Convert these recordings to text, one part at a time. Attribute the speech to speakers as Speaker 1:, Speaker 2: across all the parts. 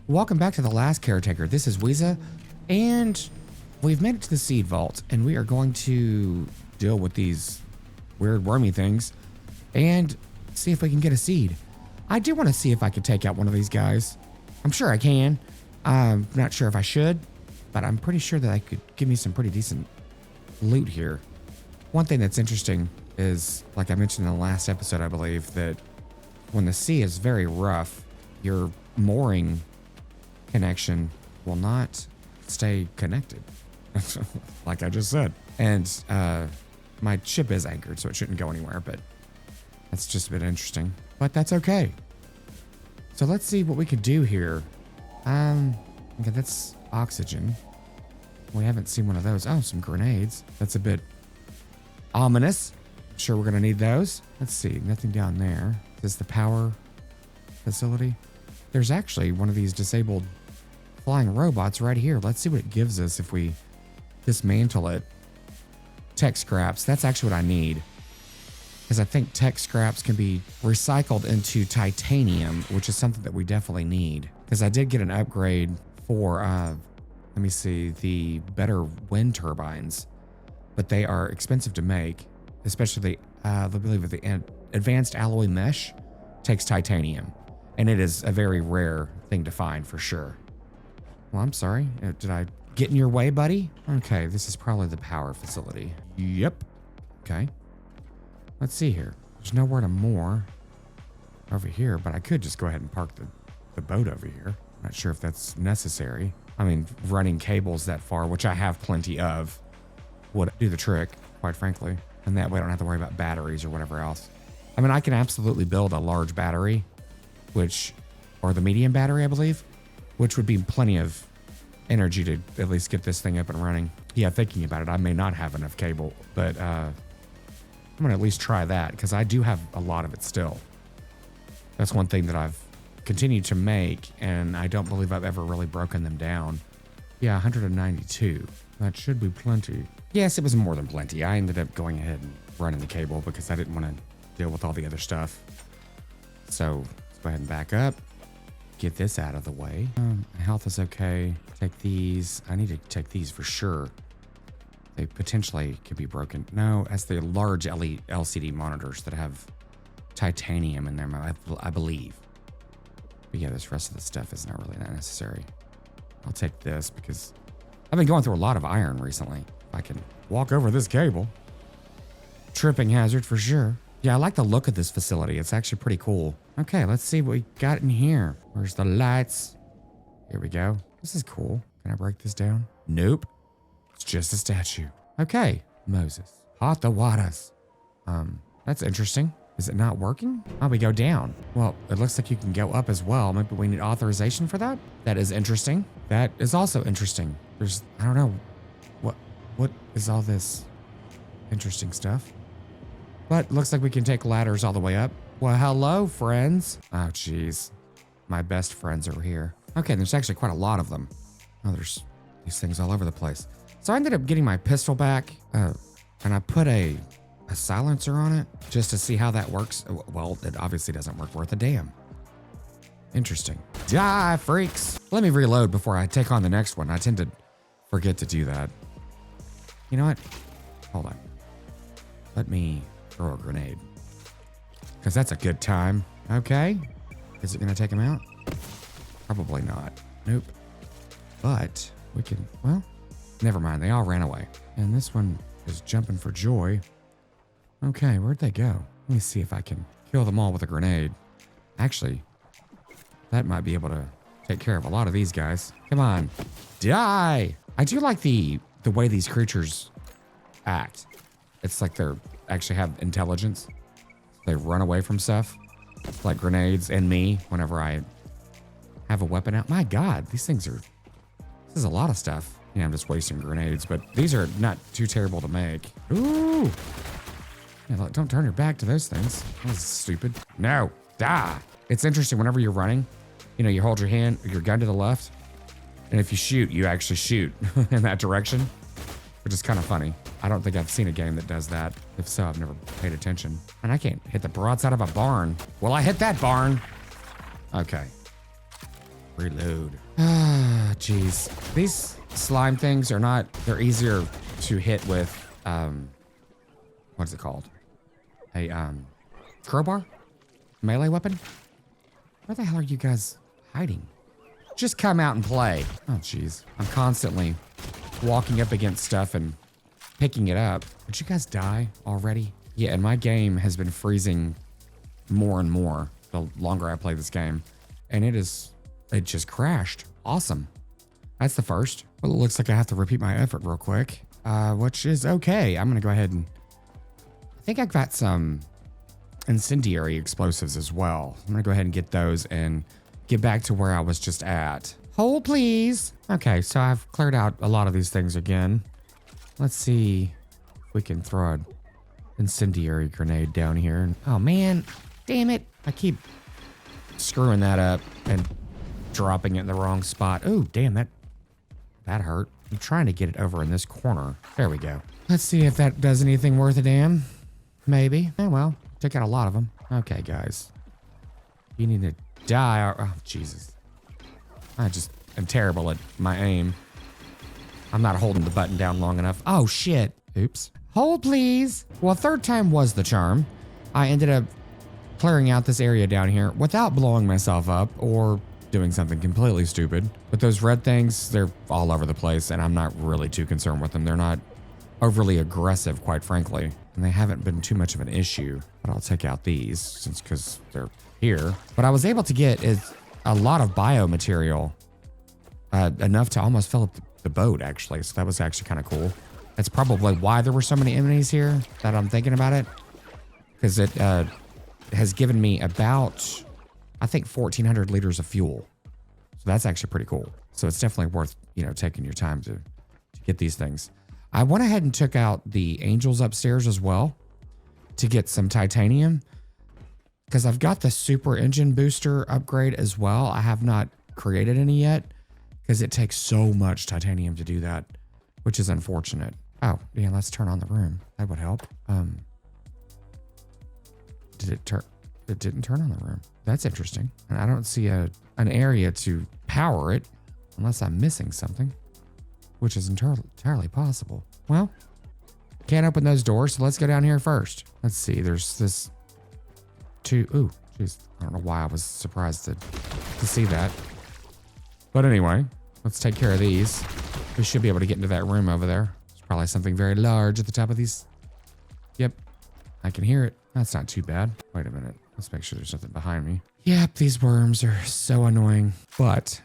Speaker 1: Welcome back to the Last Caretaker. This is Weeza, and we've made it to the seed vault, and we are going to deal with these weird wormy things and see if we can get a seed. I do want to see if I could take out one of these guys. I'm sure I can. I'm not sure if I should, but I'm pretty sure that I could give me some pretty decent loot here. One thing that's interesting is, like I mentioned in the last episode, I believe, that when the sea is very rough, your mooring connection will not stay connected, like I just said. And my ship is anchored, so it shouldn't go anywhere, but that's just a bit interesting. But that's okay. So let's see what we could do here. Okay, that's oxygen. We haven't seen one of those. Oh, some grenades. That's a bit ominous. I'm sure we're gonna need those. Let's see, nothing down there. Is this the power facility? There's actually one of these disabled flying robots right here. Let's see what it gives us if we dismantle it. Tech scraps, that's actually what I need. Because I think tech scraps can be recycled into titanium, which is something that we definitely need. Because I did get an upgrade for, let me see, the better wind turbines. But they are expensive to make, especially I believe the advanced alloy mesh takes titanium. And it is a very rare thing to find for sure. Well, I'm sorry. Did I get in your way, buddy? Okay, this is probably the power facility. Yep. Okay. Let's see here. There's nowhere to moor over here, but I could just go ahead and park the boat over here. Not sure if that's necessary. I mean, running cables that far, which I have plenty of, would do the trick, quite frankly. And that way I don't have to worry about batteries or whatever else. I mean, I can absolutely build a large battery, or the medium battery, I believe, which would be plenty of energy to at least get this thing up and running. Yeah, thinking about it, I may not have enough cable, but I'm gonna at least try that because I do have a lot of it still. That's one thing that I've continued to make, and I don't believe I've ever really broken them down. Yeah, 192. That should be plenty. Yes, it was more than plenty. I ended up going ahead and running the cable because I didn't want to deal with all the other stuff. So let's go ahead and back up. Get this out of the way. Health is okay. Take these. I need to take these for sure. They potentially could be broken. No, that's the large LCD monitors that have titanium in them, I believe. But yeah, this rest of the stuff is not really that necessary. I'll take this because I've been going through a lot of iron recently. If I can walk over this cable. Tripping hazard for sure. Yeah, I like the look of this facility. It's actually pretty cool. Okay, let's see what we got in here. Where's the lights? Here we go. This is cool. Can I break this down? Nope. It's just a statue. Okay, Moses. Hot the waters. That's interesting. Is it not working? Oh, we go down. Well, it looks like you can go up as well. Maybe we need authorization for that? That is interesting. That is also interesting. I don't know. What is all this interesting stuff? But looks like we can take ladders all the way up. Well, hello, friends. Oh, geez. My best friends are here. Okay, there's actually quite a lot of them. Oh, there's these things all over the place. So I ended up getting my pistol back, and I put a silencer on it just to see how that works. Well, it obviously doesn't work worth a damn. Interesting. Die, freaks. Let me reload before I take on the next one. I tend to forget to do that. You know what? Hold on. Let me throw a grenade. Because that's a good time. Okay. Is it going to take him out? Probably not. Nope. But we can, well, never mind. They all ran away. And this one is jumping for joy. Okay, where'd they go? Let me see if I can kill them all with a grenade. Actually, that might be able to take care of a lot of these guys. Come on. Die! I do like the way these creatures act. It's like they're actually have intelligence. They run away from stuff. Like grenades and me whenever I have a weapon out. My God, these things are, this is a lot of stuff. Yeah, I'm just wasting grenades, but these are not too terrible to make. Ooh. Yeah, look, don't turn your back to those things. That's stupid. No, die. It's interesting whenever you're running, you know, you hold your gun to the left, and if you shoot, you actually shoot in that direction, which is kind of funny. I don't think I've seen a game that does that. If so, I've never paid attention. And I can't hit the broadside of a barn. Well, I hit that barn. Okay. Reload. Ah, jeez. These slime things are not, they're easier to hit with, what's it called? A, crowbar? Melee weapon? Where the hell are you guys hiding? Just come out and play. Oh, jeez. I'm constantly walking up against stuff and picking it up. Did you guys die already? Yeah, and my game has been freezing more and more the longer I play this game. And it just crashed. Awesome. That's the first. Well, it looks like I have to repeat my effort real quick, which is okay. I'm gonna go ahead and, I think I've got some incendiary explosives as well. I'm gonna go ahead and get those and get back to where I was just at. Hold, please. Okay, so I've cleared out a lot of these things again. Let's see if we can throw an incendiary grenade down here. Oh man, damn it. I keep screwing that up and dropping it in the wrong spot. Oh, damn, that hurt. I'm trying to get it over in this corner. There we go. Let's see if that does anything worth a damn. Maybe. Oh, well, took out a lot of them. Okay, guys. You need to die. Oh, Jesus. I just am terrible at my aim. I'm not holding the button down long enough. Oh, shit. Oops. Hold, please. Well, third time was the charm. I ended up clearing out this area down here without blowing myself up or doing something completely stupid. But those red things, they're all over the place, and I'm not really too concerned with them. They're not overly aggressive, quite frankly, and they haven't been too much of an issue. But I'll take out these because they're here. What I was able to get is a lot of biomaterial, enough to almost fill up the boat, actually. So that was actually kind of cool. That's probably why there were so many enemies here that I'm thinking about it, because it has given me about, I think, 1,400 liters of fuel. So that's actually pretty cool. So it's definitely worth, taking your time to get these things. I went ahead and took out the angels upstairs as well to get some titanium, because I've got the super engine booster upgrade as well. I have not created any yet because it takes so much titanium to do that, which is unfortunate. Oh, yeah, let's turn on the room. That would help. Did it turn? It didn't turn on the room. That's interesting. And I don't see an area to power it unless I'm missing something, which is entirely possible. Well, can't open those doors, so let's go down here first. Let's see. There's this two. Ooh, jeez. I don't know why I was surprised to see that. But anyway, let's take care of these. We should be able to get into that room over there. There's probably something very large at the top of these. Yep, I can hear it. That's not too bad. Wait a minute. Let's make sure there's nothing behind me. Yep, these worms are so annoying, but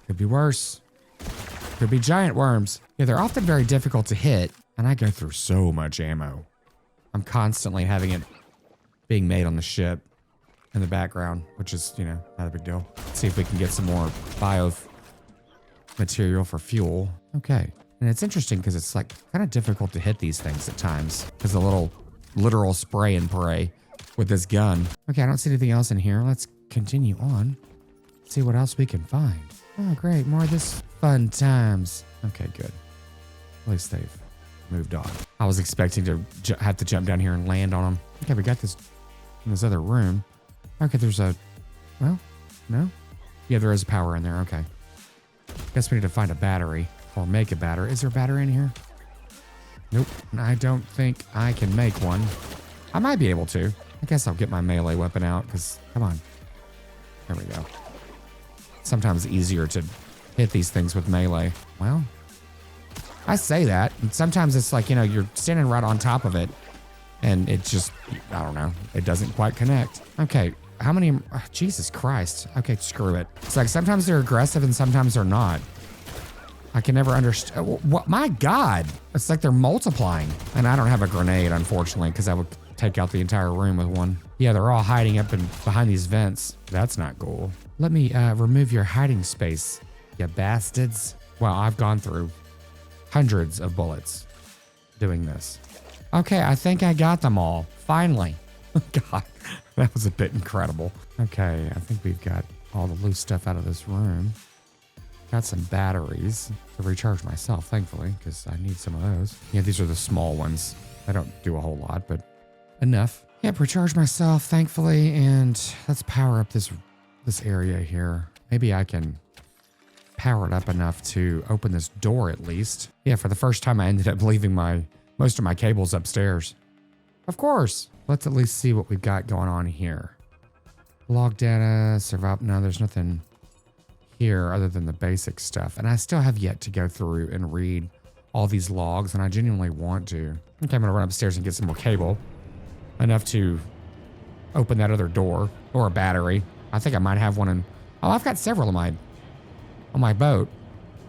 Speaker 1: could be worse. Could be giant worms. Yeah, they're often very difficult to hit, and I go through so much ammo. I'm constantly having it being made on the ship in the background, which is, not a big deal. Let's see if we can get some more bio material for fuel. Okay. And it's interesting because it's like kind of difficult to hit these things at times because the little literal spray and pray with this gun. Okay, I don't see anything else in here. Let's continue on. See what else we can find. Oh, great. More of this fun times. Okay, good. At least they've moved on. I was expecting to have to jump down here and land on them. Okay, we got this in this other room. Okay, there's a, well, no? Yeah, there is power in there. Okay. Guess we need to find a battery or make a battery. Is there a battery in here? Nope. I don't think I can make one. I might be able to. I guess I'll get my melee weapon out because, come on. There we go. Sometimes easier to hit these things with melee. Well, I say that. And sometimes it's like, you're standing right on top of it and it just, I don't know. It doesn't quite connect. Okay. How many? Oh, Jesus Christ. Okay, screw it. It's like sometimes they're aggressive and sometimes they're not. I can never understand. What? My God. It's like they're multiplying. And I don't have a grenade, unfortunately, because I would take out the entire room with one. Yeah, they're all hiding up behind these vents. That's not cool. Let me remove your hiding space, you bastards. Wow, I've gone through hundreds of bullets doing this. Okay, I think I got them all. Finally. God, that was a bit incredible. Okay, I think we've got all the loose stuff out of this room. Got some batteries to recharge myself, thankfully, because I need some of those. Yeah, these are the small ones. I don't do a whole lot, but enough. Yep, recharge myself, thankfully, and let's power up this area here. maybe I can power it up enough to open this door at least. Yeah, for the first time I ended up leaving most of my cables upstairs. Of course. Let's at least see what we've got going on here. Log data, survival. No, there's nothing here other than the basic stuff. And I still have yet to go through and read all these logs, and I genuinely want to. Okay, I'm gonna run upstairs and get some more cable. Enough to open that other door, or a battery. I think I might have one in, oh, I've got several on my boat.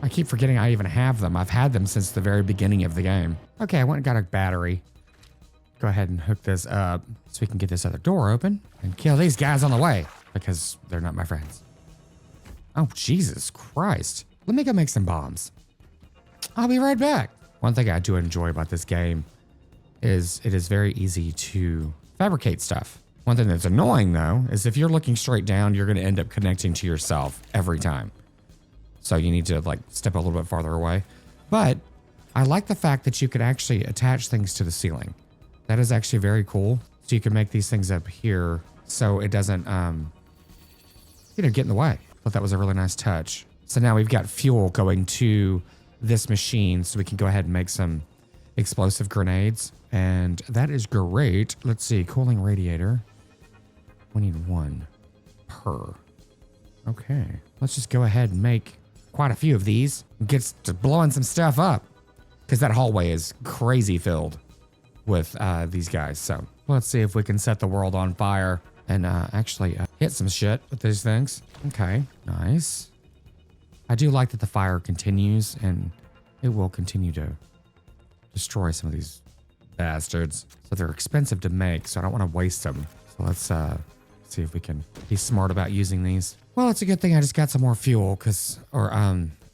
Speaker 1: I keep forgetting I even have them. I've had them since the very beginning of the game. Okay, I went and got a battery. Go ahead and hook this up so we can get this other door open and kill these guys on the way because they're not my friends. Oh, Jesus Christ. Let me go make some bombs. I'll be right back. One thing I do enjoy about this game is it is very easy to fabricate stuff. One thing that's annoying though is if you're looking straight down, you're going to end up connecting to yourself every time. So you need to like step a little bit farther away. But I like the fact that you could actually attach things to the ceiling. That is actually very cool. So you can make these things up here so it doesn't, get in the way. I thought that was a really nice touch. So now we've got fuel going to this machine so we can go ahead and make some explosive grenades. And that is great. Let's see, cooling radiator. We need one per. Okay, let's just go ahead and make quite a few of these and get to blowing some stuff up because that hallway is crazy filled with these guys. So let's see if we can set the world on fire and actually hit some shit with these things. Okay, nice. I do like that the fire continues and it will continue to destroy some of these bastards. So they're expensive to make, so I don't want to waste them. So let's see if we can be smart about using these. Well, it's a good thing I just got some more fuel or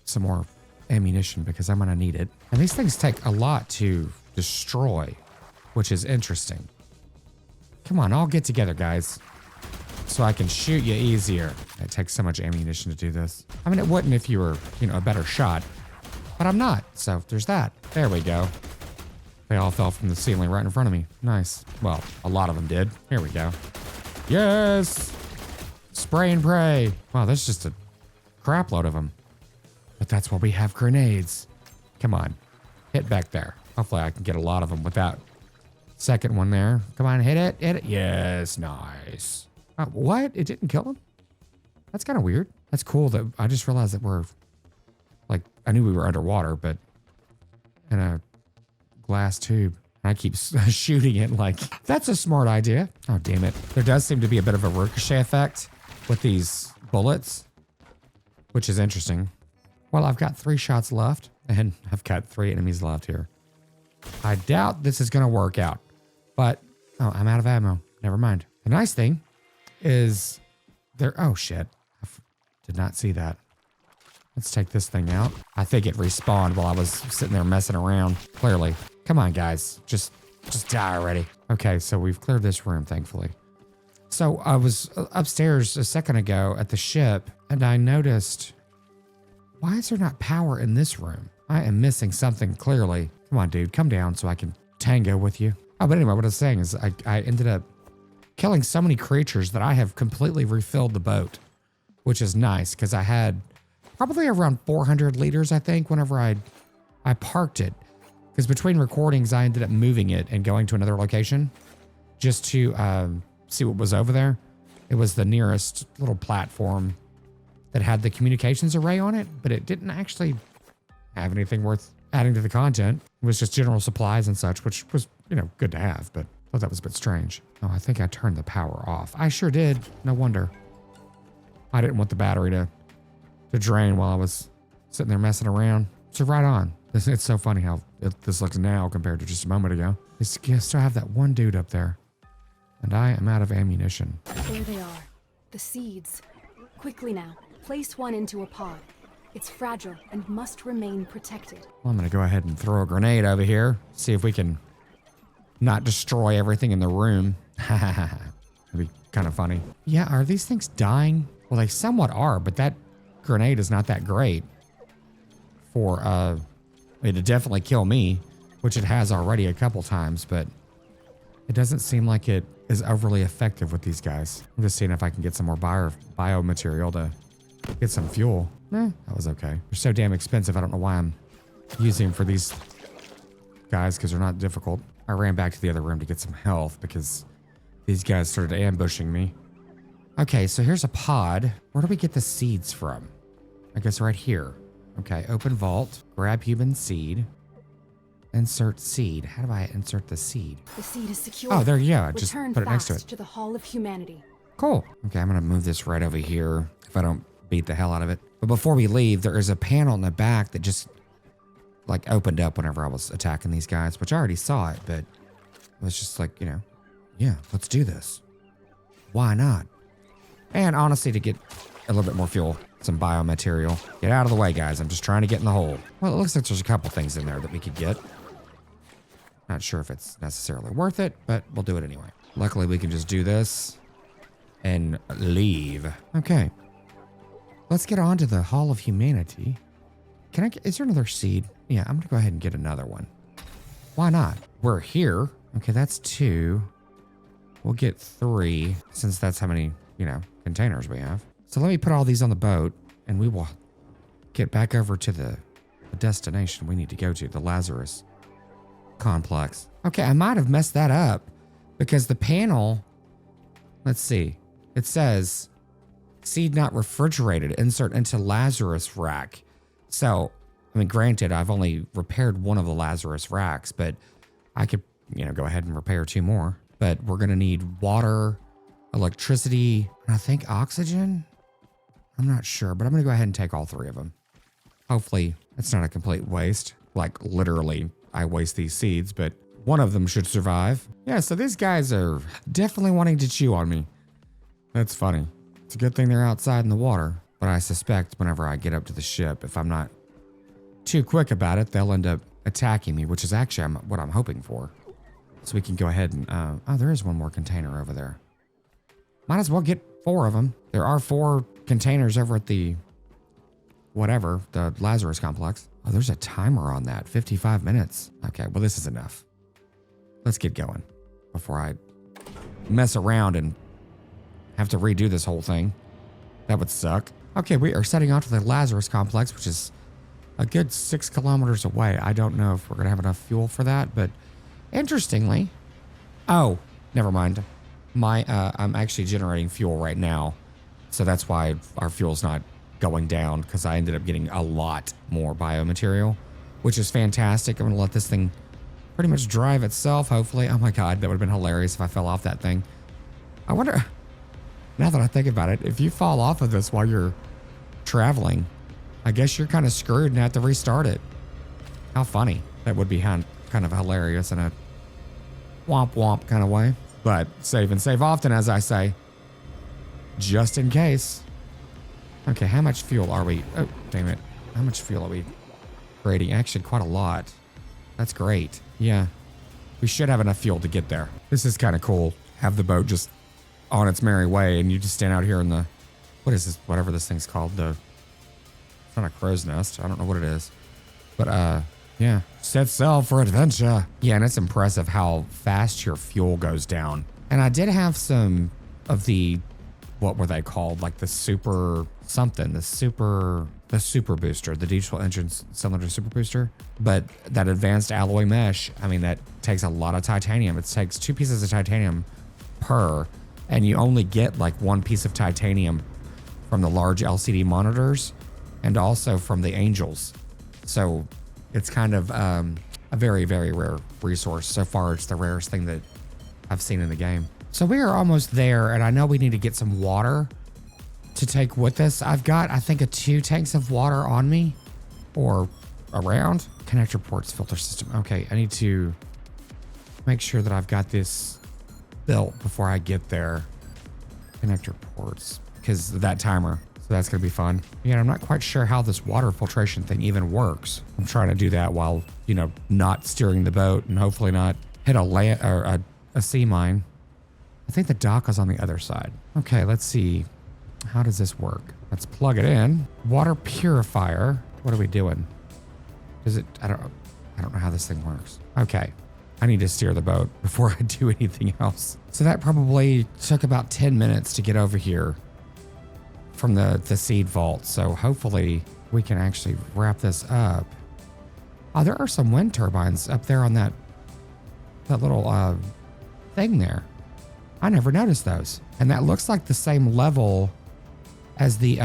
Speaker 1: some more ammunition because I'm gonna need it. And these things take a lot to destroy, which is interesting. Come on, all get together, guys, so I can shoot you easier. It takes so much ammunition to do this. I mean, it wouldn't if you were, a better shot, but I'm not. So there's that. There we go. They all fell from the ceiling right in front of me. Nice. Well, a lot of them did. Here we go. Yes! Spray and pray. Wow, there's just a crap load of them. But that's why we have grenades. Come on. Hit back there. Hopefully I can get a lot of them without second one there. Come on, hit it. Hit it. Yes, nice. What? It didn't kill him? That's kind of weird. That's cool that I just realized that we're like, I knew we were underwater, but in a glass tube. I keep shooting it like, that's a smart idea. Oh, damn it. There does seem to be a bit of a ricochet effect with these bullets, which is interesting. Well, I've got 3 shots left and I've got 3 enemies left here. I doubt this is going to work out, but oh, I'm out of ammo. Never mind. The nice thing is there. Oh shit. I did not see that. Let's take this thing out. I think it respawned while I was sitting there messing around. Clearly. Come on, guys. Just die already. Okay, so we've cleared this room, thankfully. So I was upstairs a second ago at the ship, and I noticed, why is there not power in this room? I am missing something clearly. Come on, dude. Come down so I can tango with you. Oh, but anyway, what I was saying is I ended up killing so many creatures that I have completely refilled the boat, which is nice because I had probably around 400 liters, I think, whenever I parked it. Because between recordings, I ended up moving it and going to another location just to see what was over there. It was the nearest little platform that had the communications array on it, but it didn't actually have anything worth adding to the content. It was just general supplies and such, which was, good to have, but I thought that was a bit strange. Oh, I think I turned the power off. I sure did. No wonder. I didn't want the battery to drain while I was sitting there messing around. So right on. It's so funny how this looks now compared to just a moment ago. I still have that one dude up there. And I am out of ammunition.
Speaker 2: There they are. The seeds. Quickly now. Place one into a pod. It's fragile and must remain protected.
Speaker 1: Well, I'm going to go ahead and throw a grenade over here. See if we can not destroy everything in the room. That'd be kind of funny. Yeah, are these things dying? Well, they somewhat are, but that grenade is not that great for it to definitely kill me, which it has already a couple times, but it doesn't seem like it is overly effective with these guys. I'm just seeing if I can get some more biomaterial to get some fuel. That was okay. They're so damn expensive. I don't know why I'm using them for these guys because they're not difficult. I ran back to the other room to get some health because these guys started ambushing me. Okay, so here's a pod. Where do we get the seeds from? I guess right here. Okay, open vault, grab human seed, insert seed. How do I insert the seed?
Speaker 2: The seed is secure.
Speaker 1: Oh, there you go. Just
Speaker 2: Return
Speaker 1: put it next to
Speaker 2: fast
Speaker 1: it.
Speaker 2: to the Hall of Humanity.
Speaker 1: Cool. Okay, I'm gonna move this right over here if I don't beat the hell out of it. But before we leave, there is a panel in the back that just like opened up whenever I was attacking these guys, which I already saw it, but it was just like, you know, yeah, let's do this. Why not? And honestly, to get a little bit more fuel, some biomaterial. Get out of the way, guys. I'm just trying to get in the hole. Well, it looks like there's a couple things in there that we could get. Not sure if it's necessarily worth it, but we'll do it anyway. Luckily, we can just do this and leave. Okay. Let's get on to the Hall of Humanity. Can I get, is there another seed? Yeah, I'm gonna go ahead and get another one. Why not? We're here. Okay, that's 2. We'll get 3 since that's how many, you know, containers we have. So let me put all these on the boat and we will get back over to the destination we need to go to, the Lazarus complex. Okay, I might have messed that up because the panel, let's see, it says seed not refrigerated, insert into Lazarus rack. So, I mean, granted, I've only repaired one of the Lazarus racks, but I could, you know, go ahead and repair 2 more. But we're going to need water, electricity, and I think oxygen. I'm not sure, but I'm going to go ahead and take all 3 of them. Hopefully, it's not a complete waste. Like, literally, I waste these seeds, but one of them should survive. Yeah, so these guys are definitely wanting to chew on me. That's funny. It's a good thing they're outside in the water, but I suspect whenever I get up to the ship, if I'm not too quick about it, they'll end up attacking me, which is actually what I'm hoping for. So we can go ahead and, oh, there is one more container over there. Might as well get 4 of them. There are 4 containers over at the, whatever, the Lazarus complex. Oh, there's a timer on that, 55 minutes. Okay, well, this is enough. Let's get going before I mess around and have to redo this whole thing. That would suck. Okay, we are setting off to the Lazarus complex, which is a good 6 kilometers away. I don't know if we're gonna have enough fuel for that, but interestingly, oh, never mind. I'm actually generating fuel right now, so that's why our fuel's not going down, because I ended up getting a lot more biomaterial, which is fantastic. I'm gonna let this thing pretty much drive itself, hopefully. Oh my God, that would have been hilarious if I fell off that thing. I wonder, now that I think about it, if you fall off of this while you're traveling, I guess you're kind of screwed and have to restart it. How funny. That would be kind of hilarious in a womp womp kind of way. But save and save often, as I say, just in case. Okay, how much fuel are we? Oh, damn it. How much fuel are we creating? Actually, quite a lot. That's great. Yeah, we should have enough fuel to get there. This is kind of cool. Have the boat just on its merry way, and you just stand out here in the, what is this? Whatever this thing's called. It's not a crow's nest. I don't know what it is. But, yeah. Set sail for adventure. Yeah, and it's impressive how fast your fuel goes down. And I did have some of the, what were they called? Like the super something, the super booster, the diesel engine cylinder super booster. But that advanced alloy mesh, I mean, that takes a lot of titanium. It takes 2 pieces of titanium per, and you only get like 1 piece of titanium from the large LCD monitors and also from the Angels. So it's kind of a very, very rare resource. So far, it's the rarest thing that I've seen in the game. So we are almost there, and I know we need to get some water to take with us. I've got, I think, 2 tanks of water on me or around. Connector ports, filter system. Okay, I need to make sure that I've got this built before I get there. Connector ports, because of that timer. So that's going to be fun. Yeah, I'm not quite sure how this water filtration thing even works. I'm trying to do that while, you know, not steering the boat and hopefully not hit a land or a sea mine. I think the dock is on the other side. Okay, let's see. How does this work? Let's plug it in. Water purifier. What are we doing? Is it, I don't know how this thing works. Okay. I need to steer the boat before I do anything else. So that probably took about 10 minutes to get over here from the seed vault. So hopefully we can actually wrap this up. Oh, there are some wind turbines up there on that little thing there. I never noticed those. And that looks like the same level as the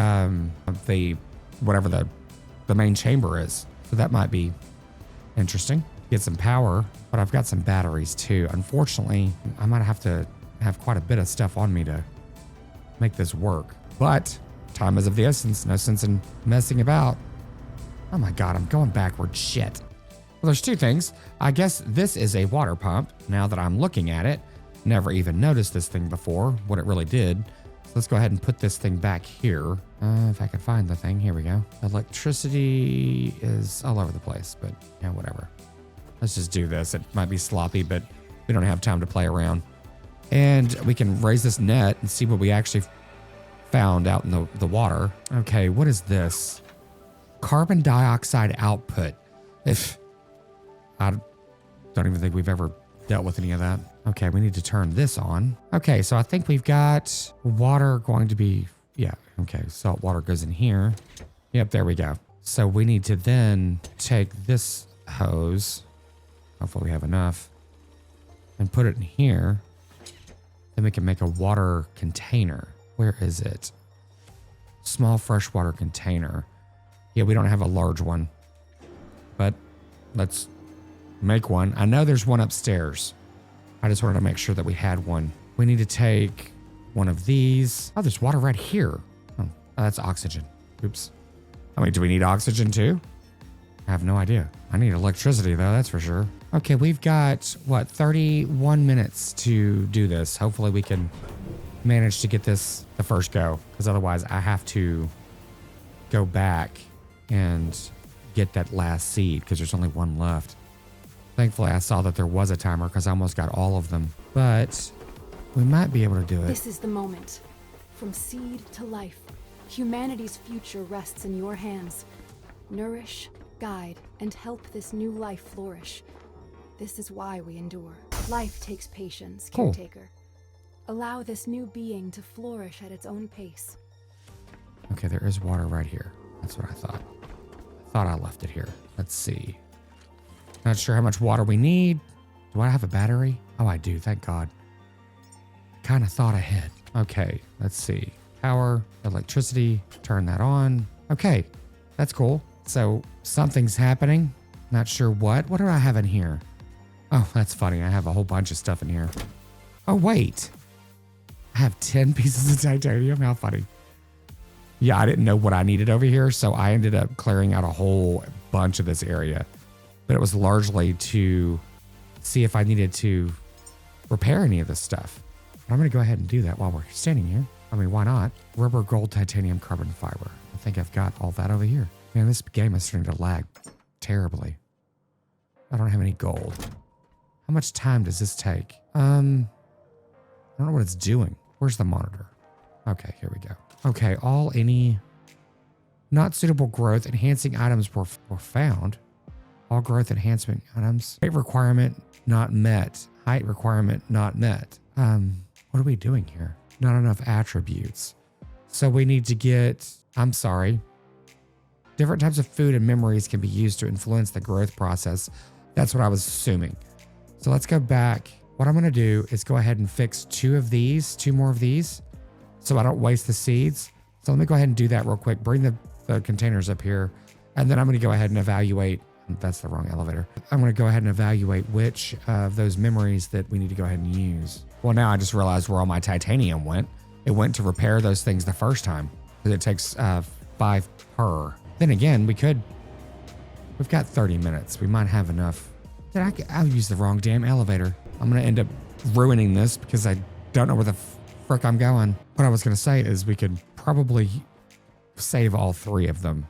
Speaker 1: whatever the main chamber is. So that might be interesting. Get some power, but I've got some batteries too. Unfortunately, I might have to have quite a bit of stuff on me to make this work. But time is of the essence. No sense in messing about. Oh my God, I'm going backward. Shit. Well, there's two things. I guess this is a water pump. Now that I'm looking at it, never even noticed this thing before, what it really did. So let's go ahead and put this thing back here. If I can find the thing, here we go. Electricity is all over the place, but yeah, whatever. Let's just do this. It might be sloppy, but we don't have time to play around. And we can raise this net and see what we actually found out in the water. Okay, what is this? Carbon dioxide output. I don't even think we've ever dealt with any of that. Okay, we need to turn this on. Okay, so I think we've got water going to be, yeah, okay, salt water goes in here. Yep, there we go. So we need to then take this hose, hopefully we have enough, and put it in here. Then we can make a water container. Where is it? Small freshwater container. Yeah, we don't have a large one, but let's make one. I know there's one upstairs. I just wanted to make sure that we had one. We need to take one of these. Oh, there's water right here. Oh, that's oxygen. Oops. I mean, do we need oxygen too? I have no idea. I need electricity though, that's for sure. Okay, we've got, what, 31 minutes to do this. Hopefully we can manage to get this the first go, because otherwise I have to go back and get that last seed because there's only one left. Thankfully, I saw that there was a timer because I almost got all of them, but we might be able to do it.
Speaker 2: This is the moment. From seed to life, humanity's future rests in your hands. Nourish, guide, and help this new life flourish. This is why we endure. Life takes patience, caretaker. Allow this new being to flourish at its own pace.
Speaker 1: Okay, there is water right here. That's what I thought. I thought I left it here. Let's see. Not sure how much water we need. Do I have a battery? Oh, I do. Thank God. Kind of thought ahead. Okay, let's see. Power, electricity, turn that on. Okay, that's cool. So something's happening. Not sure what. What do I have in here? Oh, that's funny. I have a whole bunch of stuff in here. Oh, wait. I have 10 pieces of titanium. How funny. Yeah, I didn't know what I needed over here, so I ended up clearing out a whole bunch of this area. But it was largely to see if I needed to repair any of this stuff. But I'm going to go ahead and do that while we're standing here. I mean, why not? Rubber, gold, titanium, carbon fiber. I think I've got all that over here. Man, this game is starting to lag terribly. I don't have any gold. How much time does this take? I don't know what it's doing. Where's the monitor? Okay, here we go. Okay, any not suitable growth enhancing items were found. All growth enhancement items. Height requirement not met. Height requirement not met. What are we doing here? Not enough attributes. So we need to get, I'm sorry. Different types of food and memories can be used to influence the growth process. That's what I was assuming. So let's go back. What I'm going to do is go ahead and fix two more of these, so I don't waste the seeds. So let me go ahead and do that real quick. Bring the containers up here, and then I'm going to go ahead and evaluate. That's the wrong elevator. I'm going to go ahead and evaluate which of those memories that we need to go ahead and use. Well, now I just realized where all my titanium went. It went to repair those things the first time, because it takes 5 per. Then again, we've got 30 minutes. We might have enough. I'll use the wrong damn elevator. I'm going to end up ruining this because I don't know where the frick I'm going. What I was going to say is we could probably save all 3 of them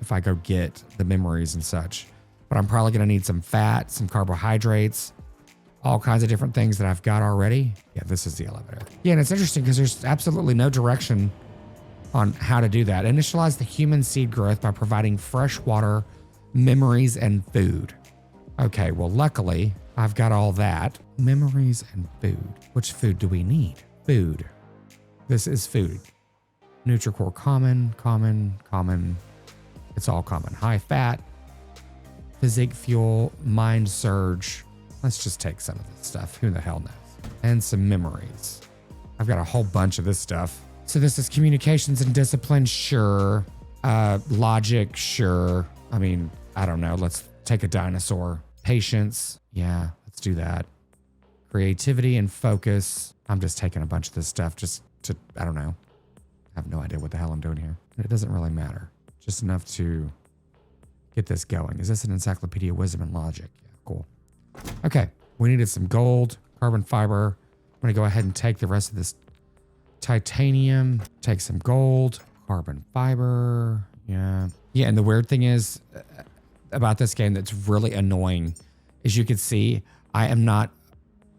Speaker 1: if I go get the memories and such. But I'm probably going to need some fat, some carbohydrates, all kinds of different things that I've got already. Yeah, this is the elevator. Yeah, and it's interesting because there's absolutely no direction on how to do that. Initialize the human seed growth by providing fresh water, memories, and food. Okay, well, luckily, I've got all that. Memories and food. Which food do we need? Food. This is food. Nutricore common, common, common. It's all common. High fat, physique fuel, mind surge. Let's just take some of this stuff. Who the hell knows? And some memories. I've got a whole bunch of this stuff. So this is communications and discipline, sure. Logic, sure. I mean, I don't know. Let's take a dinosaur. Patience, yeah, let's do that. Creativity and focus. I'm just taking a bunch of this stuff just to, I don't know. I have no idea what the hell I'm doing here. It doesn't really matter. Just enough to get this going. Is this an encyclopedia of wisdom and logic? Yeah, cool. Okay, we needed some gold, carbon fiber. I'm gonna go ahead and take the rest of this titanium, take some gold, carbon fiber. Yeah. Yeah, and the weird thing is about this game that's really annoying is you can see I am not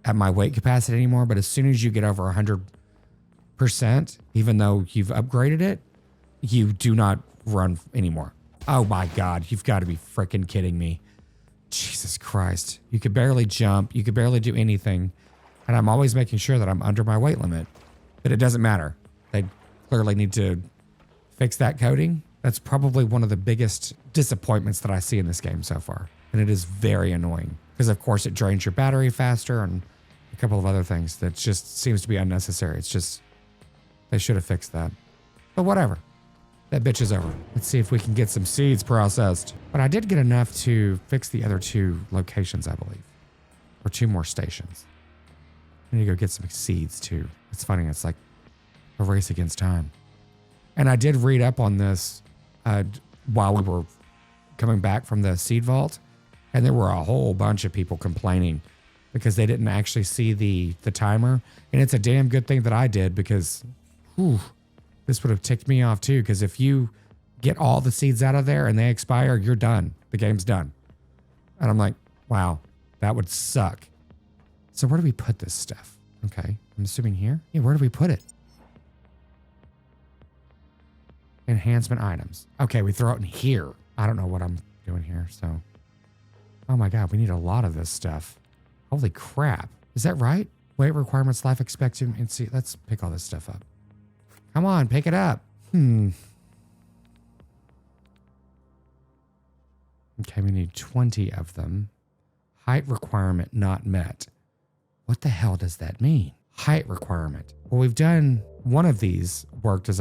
Speaker 1: at my weight capacity anymore, but as soon as you get over 100%, even though you've upgraded it, you do not run anymore. Oh my God, you've got to be freaking kidding me. Jesus Christ. You could barely jump. You could barely do anything. And I'm always making sure that I'm under my weight limit. But it doesn't matter. They clearly need to fix that coding. That's probably one of the biggest disappointments that I see in this game so far. And it is very annoying. Because of course it drains your battery faster and a couple of other things that just seems to be unnecessary. It's just, they should have fixed that. But whatever. That bitch is over. Let's see if we can get some seeds processed. But I did get enough to fix the other 2 locations, I believe. Or 2 more stations. I need to go get some seeds too. It's funny, it's like a race against time. And I did read up on this while we were coming back from the seed vault. And there were a whole bunch of people complaining because they didn't actually see the timer. And it's a damn good thing that I did because, whew, this would have ticked me off too. Because if you get all the seeds out of there and they expire, you're done. The game's done. And I'm like, wow, that would suck. So where do we put this stuff? Okay, I'm assuming here. Yeah, where do we put it? Enhancement items. Okay, we throw it in here. I don't know what I'm doing here, so. Oh my God, we need a lot of this stuff. Holy crap. Is that right? Weight requirements, life expectancy. Let's pick all this stuff up. Come on, pick it up. Okay, we need 20 of them. Height requirement not met. What the hell does that mean? Height requirement. Well, we've done one of these worked as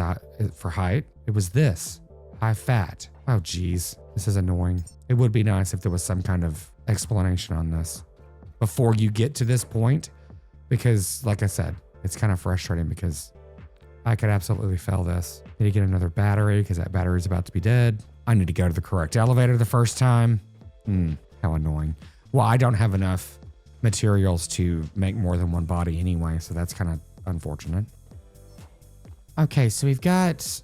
Speaker 1: for height. It was this, high fat. Oh, geez, this is annoying. It would be nice if there was some kind of explanation on this before you get to this point, because like I said, it's kind of frustrating because I could absolutely fail this. Need to get another battery because that battery's about to be dead. I need to go to the correct elevator the first time. How annoying. Well, I don't have enough materials to make more than one body anyway, so that's kind of unfortunate. Okay, so we've got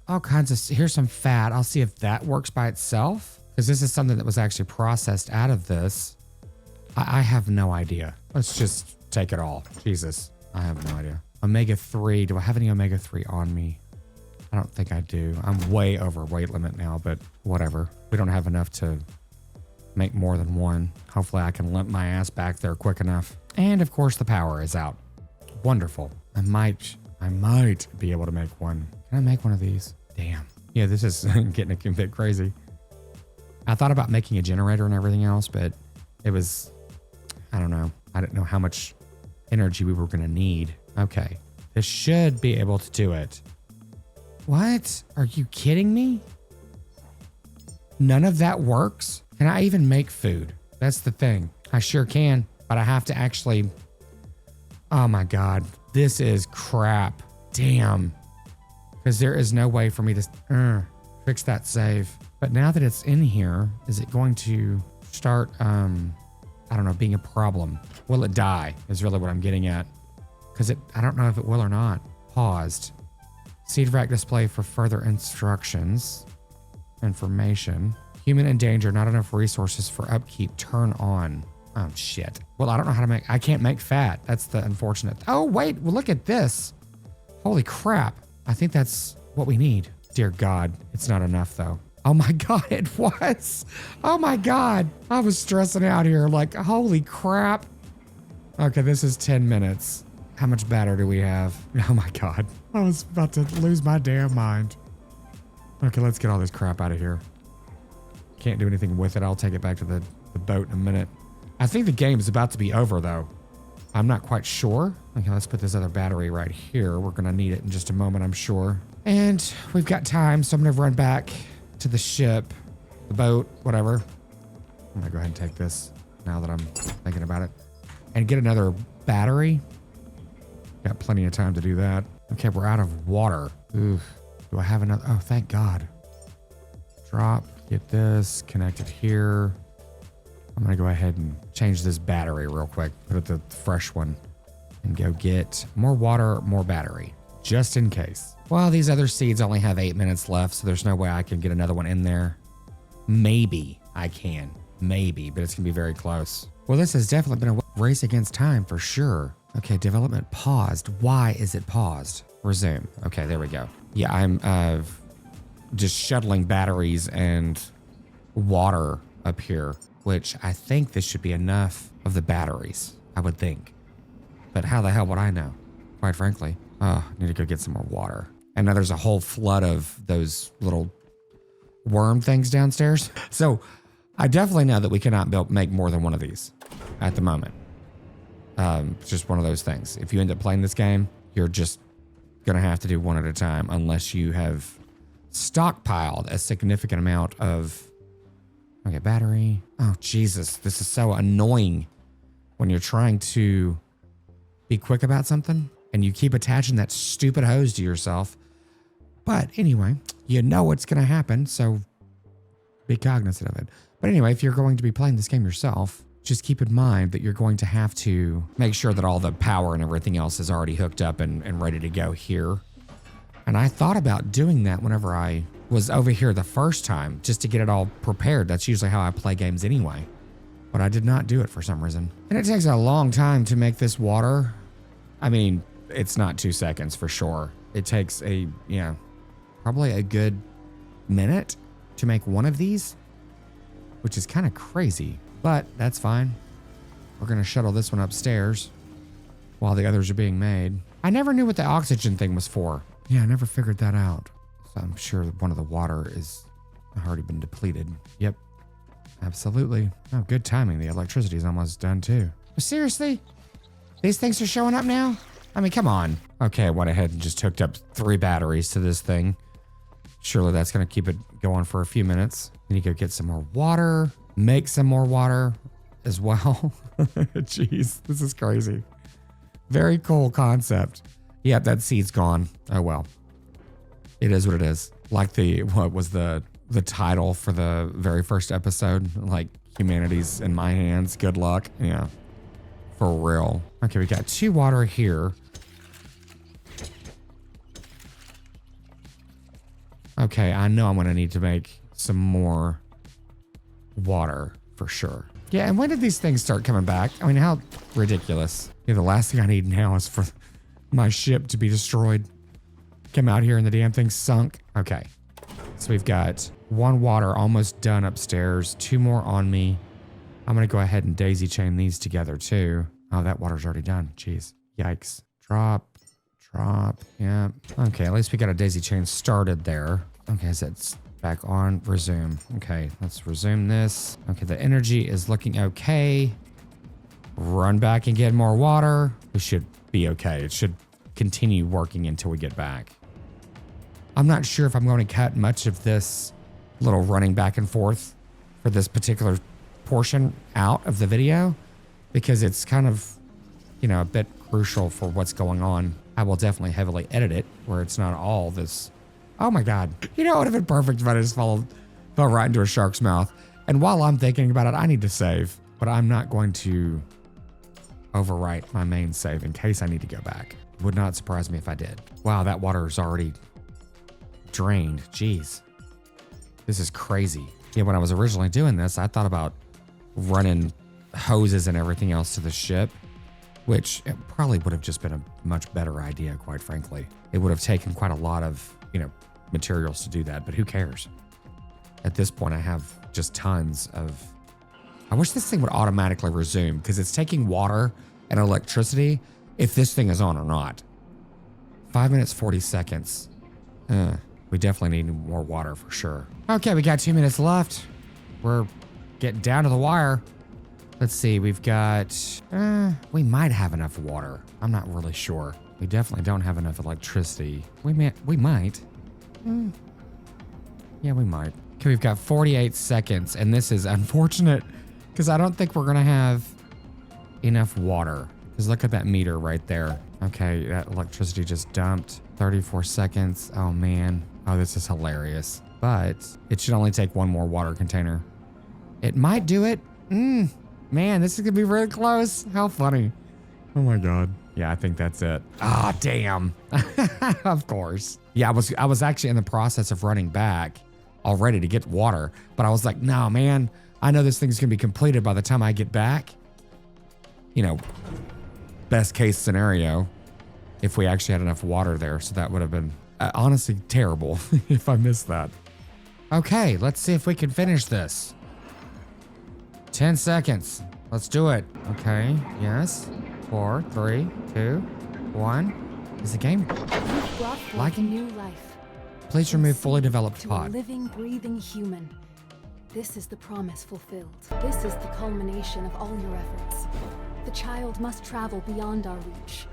Speaker 1: all kinds of, here's some fat. I'll see if that works by itself, because this is something that was actually processed out of this. I have no idea. Let's just take it all. Jesus, I have no idea. Omega-3, do I have any omega-3 on me? I don't think I do. I'm way over weight limit now, but whatever. We don't have enough to make more than one. Hopefully I can limp my ass back there quick enough. And of course the power is out. Wonderful. I might be able to make one. Can I make one of these? Damn. Yeah, this is getting a bit crazy. I thought about making a generator and everything else, but it was, I don't know. I didn't know how much energy we were going to need. Okay. This should be able to do it. What? Are you kidding me? None of that works? Can I even make food? That's the thing. I sure can, but I have to actually... Oh my God. This is crap. Damn. Because there is no way for me to fix that save. But now that it's in here, is it going to start, I don't know, being a problem? Will it die is really what I'm getting at. Because I don't know if it will or not. Paused. Seed rack display for further instructions. Information. Human in danger, not enough resources for upkeep. Turn on. Oh, shit. Well, I don't know how to make... I can't make fat. That's the unfortunate... Oh, wait. Well, look at this. Holy crap. I think that's what we need. Dear God. It's not enough, though. Oh, my God. It was. Oh, my God. I was stressing out here. Like, holy crap. Okay, this is 10 minutes. How much battery do we have? Oh my God. I was about to lose my damn mind. Okay, let's get all this crap out of here. Can't do anything with it. I'll take it back to the boat in a minute. I think the game is about to be over though. I'm not quite sure. Okay, let's put this other battery right here. We're gonna need it in just a moment, I'm sure. And we've got time, so I'm gonna run back to the ship, the boat, whatever. I'm gonna go ahead and take this now that I'm thinking about it. And get another battery. Got plenty of time to do that. Okay, we're out of water. Ooh, do I have another? Oh, thank God. Drop, get this, connect it here. I'm gonna go ahead and change this battery real quick. Put it the fresh one and go get more water, more battery, just in case. Well, these other seeds only have 8 minutes left, so there's no way I can get another one in there. Maybe I can, maybe, but it's gonna be very close. Well, this has definitely been a race against time for sure. Okay, development paused. Why is it paused? Resume. Okay, there we go. Yeah, I'm just shuttling batteries and water up here, which I think this should be enough of the batteries, I would think. But how the hell would I know, quite frankly? Oh, I need to go get some more water. And now there's a whole flood of those little worm things downstairs. So I definitely know that we cannot make more than one of these at the moment. It's just one of those things. If you end up playing this game, you're just gonna have to do one at a time unless you have stockpiled a significant amount of. Okay, battery. Oh, Jesus. This is so annoying when you're trying to be quick about something and you keep attaching that stupid hose to yourself. But anyway, you know what's going to happen, so be cognizant of it. But anyway, if you're going to be playing this game yourself, just keep in mind that you're going to have to make sure that all the power and everything else is already hooked up and ready to go here. And I thought about doing that whenever I was over here the first time, just to get it all prepared. That's usually how I play games anyway. But I did not do it for some reason. And it takes a long time to make this water. I mean, it's not 2 seconds for sure. It takes probably a good minute to make one of these, which is kind of crazy, but that's fine. We're gonna shuttle this one upstairs while the others are being made. I never knew what the oxygen thing was for. Yeah, I never figured that out. So I'm sure one of the water is already been depleted. Yep, absolutely. Oh, good timing. The electricity is almost done too. But seriously? These things are showing up now? I mean, come on. Okay, I went ahead and just hooked up 3 batteries to this thing. Surely that's gonna keep it going for a few minutes. Need to go get some more water, make some more water as well. Jeez, this is crazy. Very cool concept. Yep, that seed's gone. Oh well. It is what it is. Like what was the title for the very first episode? Like, humanity's in my hands. Good luck. Yeah, for real. Okay, we got 2 water here. Okay, I know I'm gonna need to make some more water for sure. Yeah, and when did these things start coming back? I mean, how ridiculous. Yeah, the last thing I need now is for my ship to be destroyed. Come out here and the damn thing's sunk. Okay, so we've got 1 water almost done upstairs, 2 more on me. I'm gonna go ahead and daisy chain these together too. Oh, that water's already done. Jeez, yikes. Drop, yeah. Okay, at least we got a daisy chain started there. Okay, so it's back on, resume. Okay, let's resume this. Okay, the energy is looking okay. Run back and get more water. We should be okay. It should continue working until we get back. I'm not sure if I'm going to cut much of this little running back and forth for this particular portion out of the video because it's kind of, a bit crucial for what's going on. I will definitely heavily edit it where it's not all this. Oh my God. It would have been perfect if I just fell right into a shark's mouth. And while I'm thinking about it, I need to save, but I'm not going to overwrite my main save in case I need to go back. Would not surprise me if I did. Wow, that water is already drained. Jeez. This is crazy. Yeah, when I was originally doing this, I thought about running hoses and everything else to the ship, which it probably would have just been a much better idea, quite frankly. It would have taken quite a lot of, materials to do that, but who cares? At this point, I have just tons of. I wish this thing would automatically resume because it's taking water and electricity if this thing is on or not. 5 minutes, 40 seconds. We definitely need more water for sure. Okay, we got 2 minutes left. We're getting down to the wire. Let's see, we've got, we might have enough water. I'm not really sure. We definitely don't have enough electricity. We might. Yeah, we might. Okay, we've got 48 seconds, and this is unfortunate because I don't think we're gonna have enough water. Because look at that meter right there. Okay, that electricity just dumped. 34 seconds. Oh man. Oh, this is hilarious. But it should only take one more water container. It might do it. Man, this is gonna be really close. How funny. Oh my God. Yeah, I think that's it. Ah, damn. Of course. Yeah, I was actually in the process of running back already to get water, but I was like, no, man, I know this thing's gonna be completed by the time I get back. You know, best case scenario, if we actually had enough water there. So that would have been honestly terrible if I missed that. Okay, let's see if we can finish this. 10 seconds. Let's do it. Okay, yes. 4, 3, 2, 1. Is the game
Speaker 2: Brought forth
Speaker 1: lagging?
Speaker 2: new life.
Speaker 1: Please remove fully developed
Speaker 2: To a
Speaker 1: pod.
Speaker 2: living, breathing human. This is the promise fulfilled. This is the culmination of all your efforts. The child must travel beyond our reach,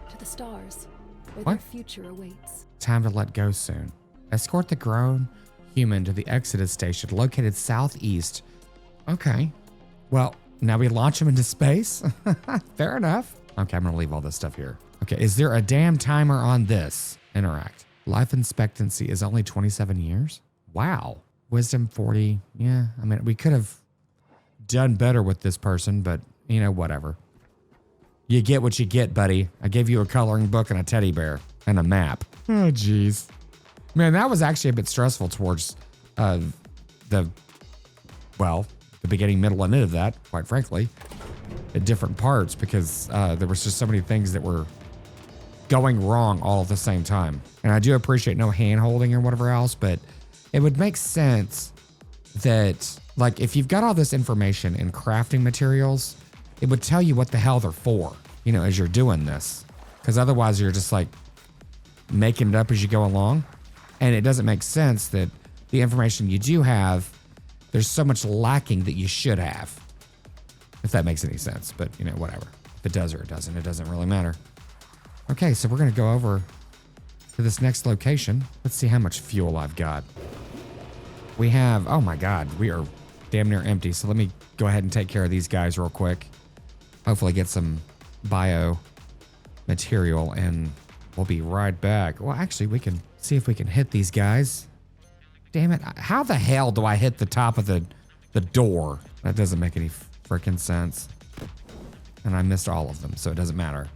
Speaker 2: to the stars, where
Speaker 1: What?
Speaker 2: their future awaits.
Speaker 1: Time to let go soon. Escort the grown human to the Exodus station located southeast. Okay. Well, now we launch him into space? Fair enough. Okay, I'm gonna leave all this stuff here. Okay, is there a damn timer on this? Interact. Life expectancy is only 27 years? Wow. Wisdom 40. Yeah, I mean, we could have done better with this person, but you know, whatever. You get what you get, buddy. I gave you a coloring book and a teddy bear and a map. Oh, jeez. Man, that was actually a bit stressful towards the beginning, middle, and end of that, quite frankly, at different parts, because there was just so many things that were going wrong all at the same time. And I do appreciate no hand-holding or whatever else, but it would make sense that, like, if you've got all this information in crafting materials, it would tell you what the hell they're for, you know, as you're doing this. Because otherwise you're just like making it up as you go along. And it doesn't make sense that the information you do have, there's so much lacking that you should have. If that makes any sense, but you know, whatever. If it does or it doesn't really matter. Okay, so we're gonna go over to this next location. Let's see how much fuel I've got. We have, oh my God, we are damn near empty. So let me go ahead and take care of these guys real quick. Hopefully get some bio material and we'll be right back. Well, actually we can see if we can hit these guys. Damn it. How the hell do I hit the top of the door? That doesn't make any freaking sense. And I missed all of them, so it doesn't matter.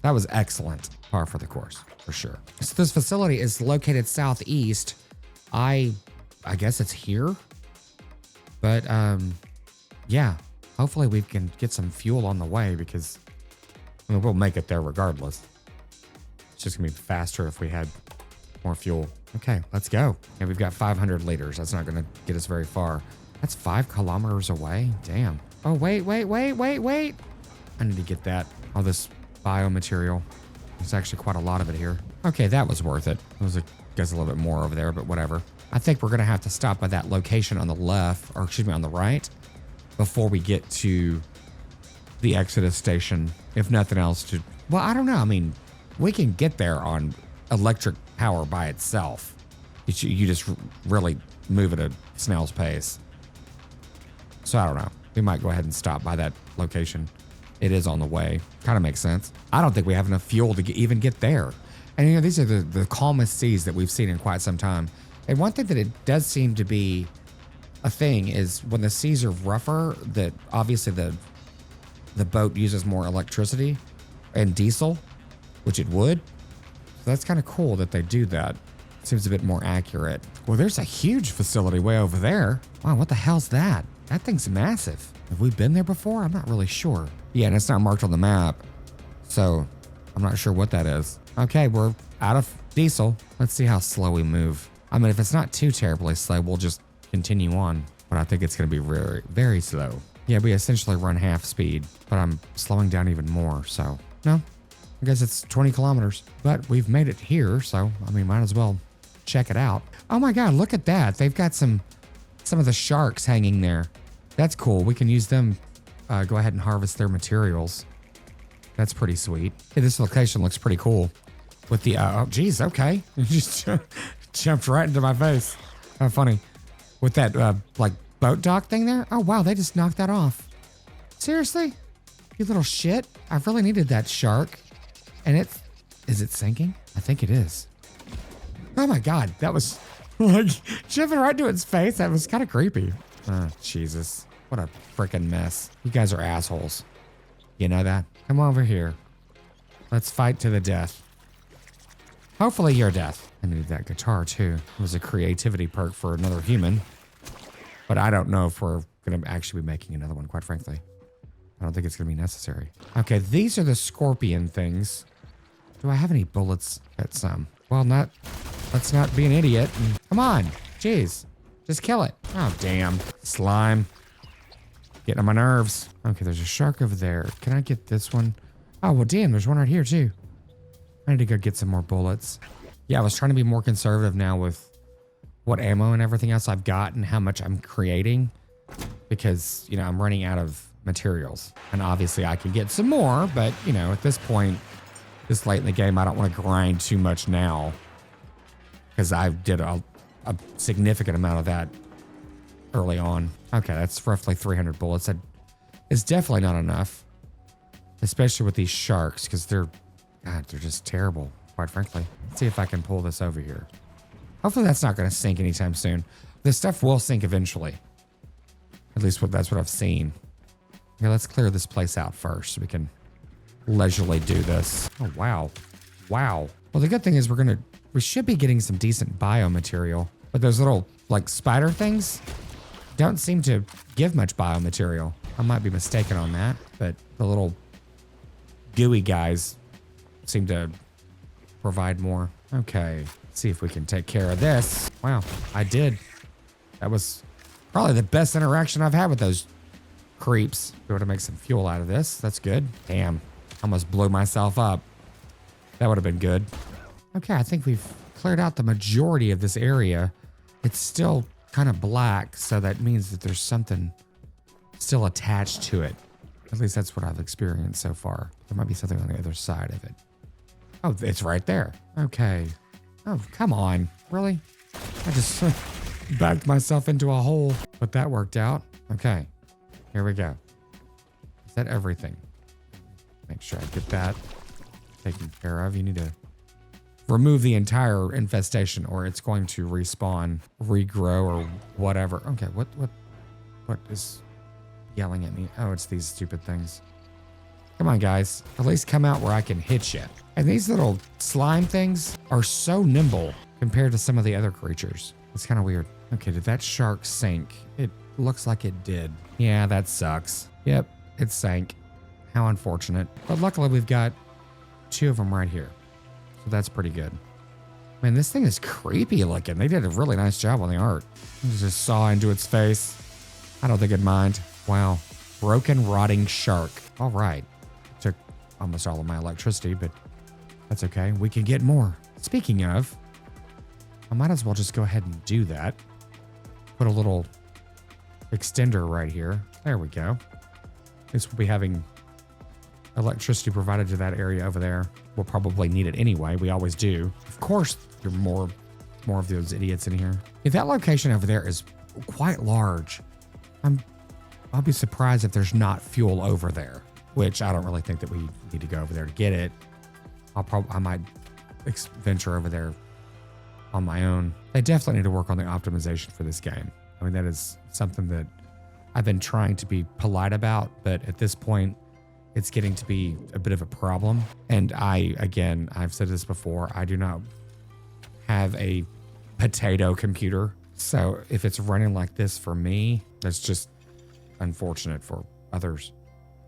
Speaker 1: That was excellent. Par for the course, for sure. So this facility is located southeast. I guess it's here. But yeah, hopefully we can get some fuel on the way because I mean, we'll make it there regardless. It's just gonna be faster if we had more fuel. Okay, let's go. And we've got 500 liters. That's not gonna get us very far. That's 5 kilometers away. Damn. Oh, wait. I need to get that. All this biomaterial. There's actually quite a lot of it here. Okay, that was worth it. There was, I guess, a little bit more over there, but whatever. I think we're gonna have to stop by that location on the left, or excuse me, on the right, before we get to the Exodus station. If nothing else to, well, I don't know. I mean, we can get there on electric power by itself. You just really move at a snail's pace. So I don't know. We might go ahead and stop by that location. It is on the way. Kind of makes sense. I don't think we have enough fuel to even get there. And you know, these are the calmest seas that we've seen in quite some time. And one thing that it does seem to be a thing is when the seas are rougher, that obviously the boat uses more electricity and diesel, which it would. So that's kind of cool that they do that. Seems a bit more accurate. Well, there's a huge facility way over there. Wow, what the hell's that? That thing's massive. Have we been there before? I'm not really sure. Yeah, and it's not marked on the map. So I'm not sure what that is. Okay, we're out of diesel. Let's see how slow we move. I mean, if it's not too terribly slow, we'll just continue on. But I think it's going to be very, very slow. Yeah, we essentially run half speed, but I'm slowing down even more. So, no, I guess it's 20 kilometers, but we've made it here. So, I mean, might as well check it out. Oh my God, look at that. They've got some of the sharks hanging there. That's cool. We can use them, go ahead and harvest their materials. That's pretty sweet. Hey, this location looks pretty cool with the, oh geez, okay. You just jumped right into my face. How funny. With that, like boat dock thing there. Oh wow, they just knocked that off. Seriously? You little shit. I really needed that shark. And is it sinking? I think it is. Oh my God, that was like jumping right into its face. That was kind of creepy. Oh, Jesus. What a freaking mess. You guys are assholes. You know that? Come over here. Let's fight to the death. Hopefully your death. I needed that guitar too. It was a creativity perk for another human. But I don't know if we're going to actually be making another one, quite frankly. I don't think it's going to be necessary. Okay, these are the scorpion things. Do I have any bullets at some? Well, let's not be an idiot. Come on. Jeez. Just kill it. Oh, damn. Slime. Getting on my nerves. Okay, there's a shark over there. Can I get this one? Oh, well, damn. There's one right here, too. I need to go get some more bullets. Yeah, I was trying to be more conservative now with what ammo and everything else I've got and how much I'm creating. Because, you know, I'm running out of materials. And obviously I can get some more, but, you know, at this point, this late in the game, I don't want to grind too much now. Because I did a significant amount of that early on. Okay, that's roughly 300 bullets. That is definitely not enough. Especially with these sharks, because they're just terrible, quite frankly. Let's see if I can pull this over here. Hopefully that's not going to sink anytime soon. This stuff will sink eventually. At least that's what I've seen. Okay, let's clear this place out first so we can leisurely do this. Oh, wow. Wow. Well, the good thing is we should be getting some decent biomaterial, but those little like spider things don't seem to give much biomaterial. I might be mistaken on that, but the little gooey guys seem to provide more. Okay, let's see if we can take care of this. Wow, I did. That was probably the best interaction I've had with those creeps. Be able to make some fuel out of this. That's good. Damn, almost blew myself up. That would have been good. Okay, I think we've cleared out the majority of this area. It's still kind of black, so that means that there's something still attached to it. At least that's what I've experienced so far. There might be something on the other side of it. Oh, it's right there. Okay. Oh, come on. Really? I just backed myself into a hole, but that worked out. Okay. Here we go. Is that everything? Make sure I get that taken care of. You need to remove the entire infestation or it's going to respawn, regrow, or whatever. Okay, what is yelling at me? Oh, it's these stupid things. Come on, guys. At least come out where I can hit you. And these little slime things are so nimble compared to some of the other creatures. It's kind of weird. Okay, did that shark sink? It looks like it did. Yeah, that sucks. Yep, it sank. How unfortunate. But luckily we've got 2 of them right here. So that's pretty good. Man, this thing is creepy looking. They did a really nice job on the art. Just saw into its face. I don't think it'd mind. Wow. Broken, rotting shark. All right. Took almost all of my electricity, but that's okay. We can get more. Speaking of, I might as well just go ahead and do that. Put a little extender right here. There we go. This will be having electricity provided to that area over there. We'll probably need it anyway. We always do. Of course, there are more of those idiots in here. If that location over there is quite large, I'll be surprised if there's not fuel over there, which I don't really think that we need to go over there to get it. I might venture over there on my own. They definitely need to work on the optimization for this game. I mean, that is something that I've been trying to be polite about, but at this point, it's getting to be a bit of a problem. And I've said this before, I do not have a potato computer. So if it's running like this for me, that's just unfortunate for others.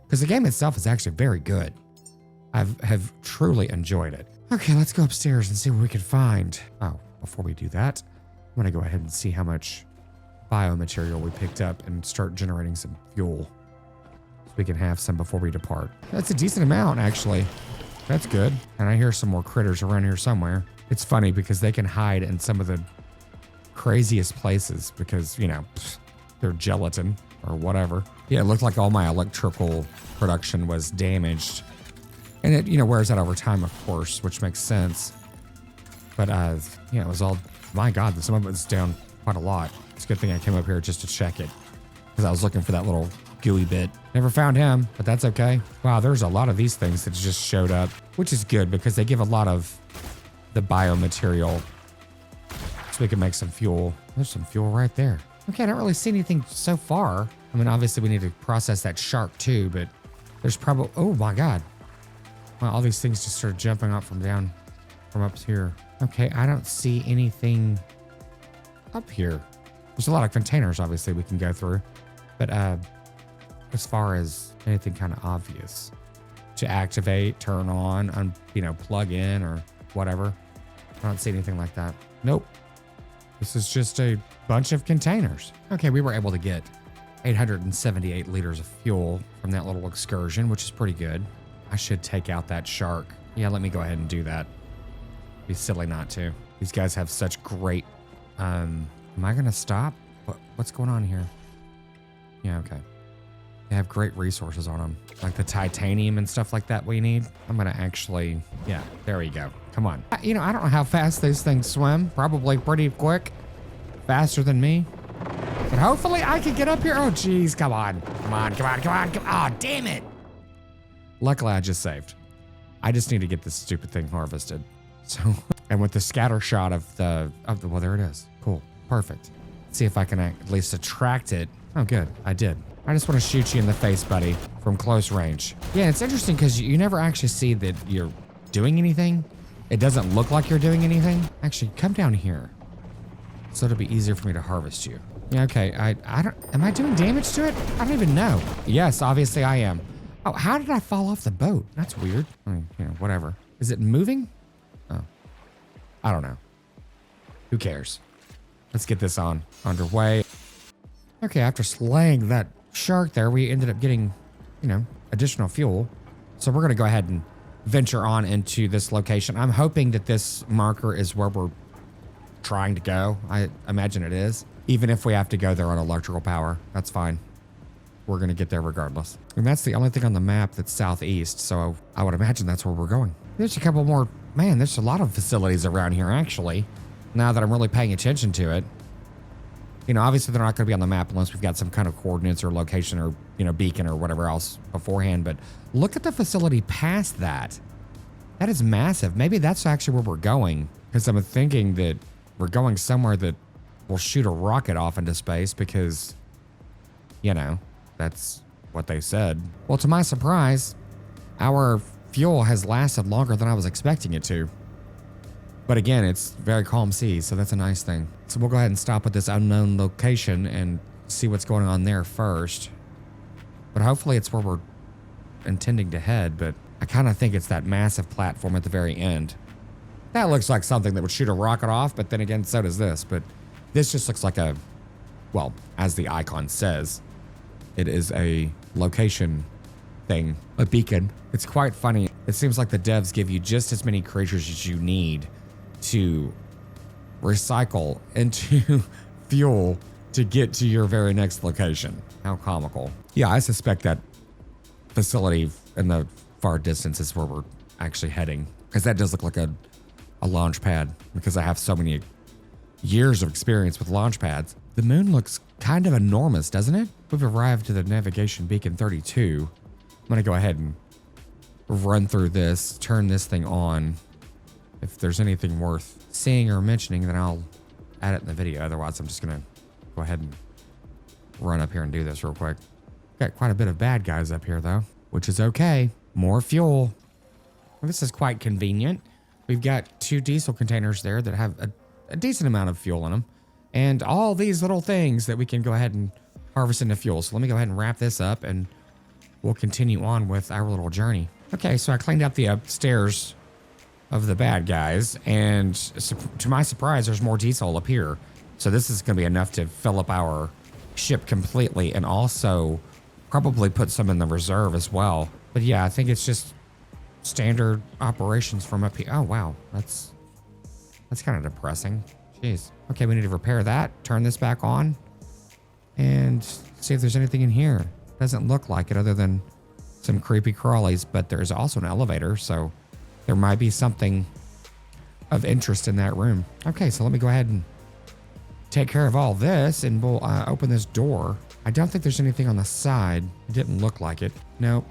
Speaker 1: Because the game itself is actually very good. I have truly enjoyed it. Okay, let's go upstairs and see what we can find. Oh, before we do that, I'm gonna go ahead and see how much biomaterial we picked up and start generating some fuel. So we can have some before we depart. That's a decent amount, actually. That's good. And I hear some more critters around here somewhere. It's funny because they can hide in some of the craziest places because, you know, they're gelatin or whatever. Yeah, it looked like all my electrical production was damaged. And it, you know, wears out over time, of course, which makes sense. But, yeah, it was all, my God, some of it's down quite a lot. It's a good thing I came up here just to check it because I was looking for that little gooey bit. Never found him, but that's okay. Wow, there's a lot of these things that just showed up, which is good because they give a lot of the biomaterial so we can make some fuel. There's some fuel right there. Okay, I don't really see anything so far. I mean, obviously we need to process that shark too, but there's probably, oh my God. Wow, all these things just started jumping up from up here. Okay, I don't see anything up here. There's a lot of containers, obviously, we can go through. But as far as anything kind of obvious to activate, turn on, you know, plug in or whatever, I don't see anything like that. Nope. This is just a bunch of containers. Okay, we were able to get 878 liters of fuel from that little excursion, which is pretty good. I should take out that shark. Yeah, let me go ahead and do that. Be silly not to. These guys have such great, am I gonna stop? What's going on here? Yeah, okay. They have great resources on them, like the titanium and stuff like that we need. I'm gonna actually, yeah, there we go. Come on. You know, I don't know how fast these things swim. Probably pretty quick. Faster than me. But hopefully I can get up here. Oh, geez, come on. Come on, come on, come on, come on. Oh, damn it. Luckily, I just saved. I just need to get this stupid thing harvested. So, and with the scatter shot of the, well, there it is. Cool, perfect. See if I can at least attract it. Oh, good, I did. I just want to shoot you in the face, buddy, from close range. Yeah, it's interesting because you never actually see that you're doing anything. It doesn't look like you're doing anything. Actually, come down here. So it'll be easier for me to harvest you. Yeah, okay, I don't, am I doing damage to it? I don't even know. Yes, obviously I am. Oh, how did I fall off the boat? That's weird. I mean, you know, whatever. Is it moving? Oh, I don't know. Who cares? Let's get this underway. Okay, after slaying that shark there, we ended up getting, you know, additional fuel. So we're gonna go ahead and venture on into this location. I'm hoping that this marker is where we're trying to go. I imagine it is. Even if we have to go there on electrical power, that's fine. We're gonna get there regardless. And that's the only thing on the map that's southeast, so I would imagine that's where we're going. There's a couple more, man, there's a lot of facilities around here actually, now that I'm really paying attention to it. You know, obviously they're not gonna be on the map unless we've got some kind of coordinates or location or, you know, beacon or whatever else beforehand, but look at the facility past that. That is massive. Maybe that's actually where we're going, because I'm thinking that we're going somewhere that will shoot a rocket off into space because, you know, that's what they said. Well, to my surprise, our fuel has lasted longer than I was expecting it to. But again, it's very calm seas, so that's a nice thing. So we'll go ahead and stop at this unknown location and see what's going on there first. But hopefully it's where we're intending to head, but I kind of think it's that massive platform at the very end. That looks like something that would shoot a rocket off, but then again, so does this. But this just looks like a, well, as the icon says, it is a location thing, a beacon. It's quite funny. It seems like the devs give you just as many creatures as you need to recycle into fuel to get to your very next location. How comical. Yeah, I suspect that facility in the far distance is where we're actually heading, because that does look like a launch pad, because I have so many years of experience with launch pads. The moon looks kind of enormous, doesn't it? We've arrived to the navigation beacon 32. I'm gonna go ahead and run through this, turn this thing on. If there's anything worth seeing or mentioning, then I'll add it in the video. Otherwise, I'm just gonna go ahead and run up here and do this real quick. Got quite a bit of bad guys up here though, which is okay. More fuel. Well, this is quite convenient. We've got 2 diesel containers there that have a decent amount of fuel in them, and all these little things that we can go ahead and harvest into fuel. So let me go ahead and wrap this up and we'll continue on with our little journey. Okay, so I cleaned up the upstairs of the bad guys, and to my surprise, there's more diesel up here. So this is gonna be enough to fill up our ship completely, and also probably put some in the reserve as well. But yeah, I think it's just standard operations from up here. Oh, wow. That's kind of depressing. Jeez. Okay, we need to repair that. Turn this back on. And see if there's anything in here. Doesn't look like it other than some creepy crawlies, but there's also an elevator, so there might be something of interest in that room. Okay, so let me go ahead and take care of all this, and we'll open this door. I don't think there's anything on the side. It didn't look like it. Nope.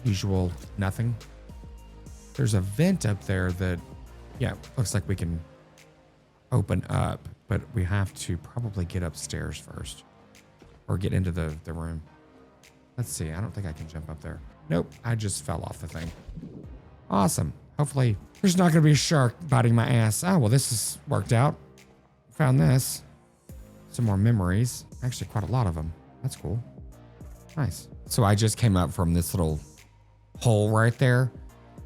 Speaker 1: Usual nothing. There's a vent up there that, yeah, looks like we can open up, but we have to probably get upstairs first or get into the room. Let's see. I don't think I can jump up there. Nope. I just fell off the thing. Awesome. Hopefully there's not going to be a shark biting my ass. Oh, well, this has worked out. Found this. Some more memories. Actually, quite a lot of them. That's cool. Nice. So I just came up from this little hole right there.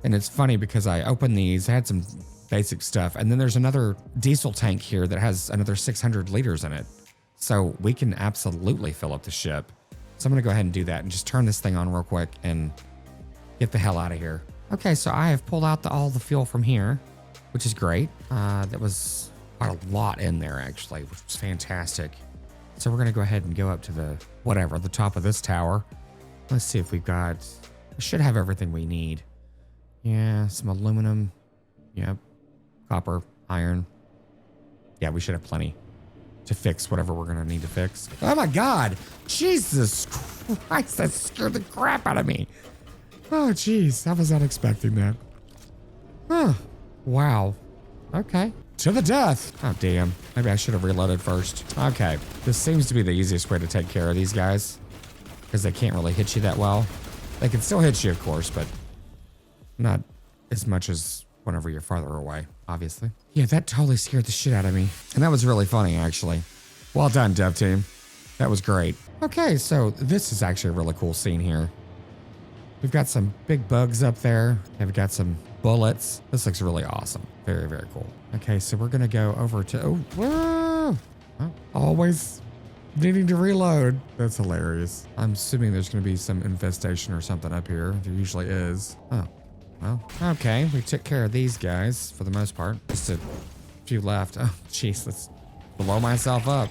Speaker 1: And it's funny because I opened these, I had some basic stuff. And then there's another diesel tank here that has another 600 liters in it. So we can absolutely fill up the ship. So I'm going to go ahead and do that and just turn this thing on real quick and get the hell out of here. Okay, so I have pulled out all the fuel from here, which is great. That was quite a lot in there, actually, which was fantastic. So we're going to go ahead and go up to the top of this tower. Let's see if we should have everything we need. Yeah, some aluminum. Yep. Copper, iron. Yeah, we should have plenty to fix whatever we're going to need to fix. Oh my God. Jesus Christ. That scared the crap out of me. Oh, geez. I was not expecting that. Huh. Wow. Okay. To the death. Oh, damn. Maybe I should have reloaded first. Okay. This seems to be the easiest way to take care of these guys because they can't really hit you that well. They can still hit you, of course, but not as much as whenever you're farther away, obviously. Yeah, that totally scared the shit out of me. And that was really funny, actually. Well done, dev team. That was great. Okay, so this is actually a really cool scene here. We've got some big bugs up there. And we've got some bullets. This looks really awesome. Very, very cool. Okay, so we're going to go over to... Oh, whoa! Oh, always needing to reload. That's hilarious. I'm assuming there's going to be some infestation or something up here. There usually is. Oh. Well, okay, we took care of these guys for the most part. Just a few left. Oh, jeez, let's blow myself up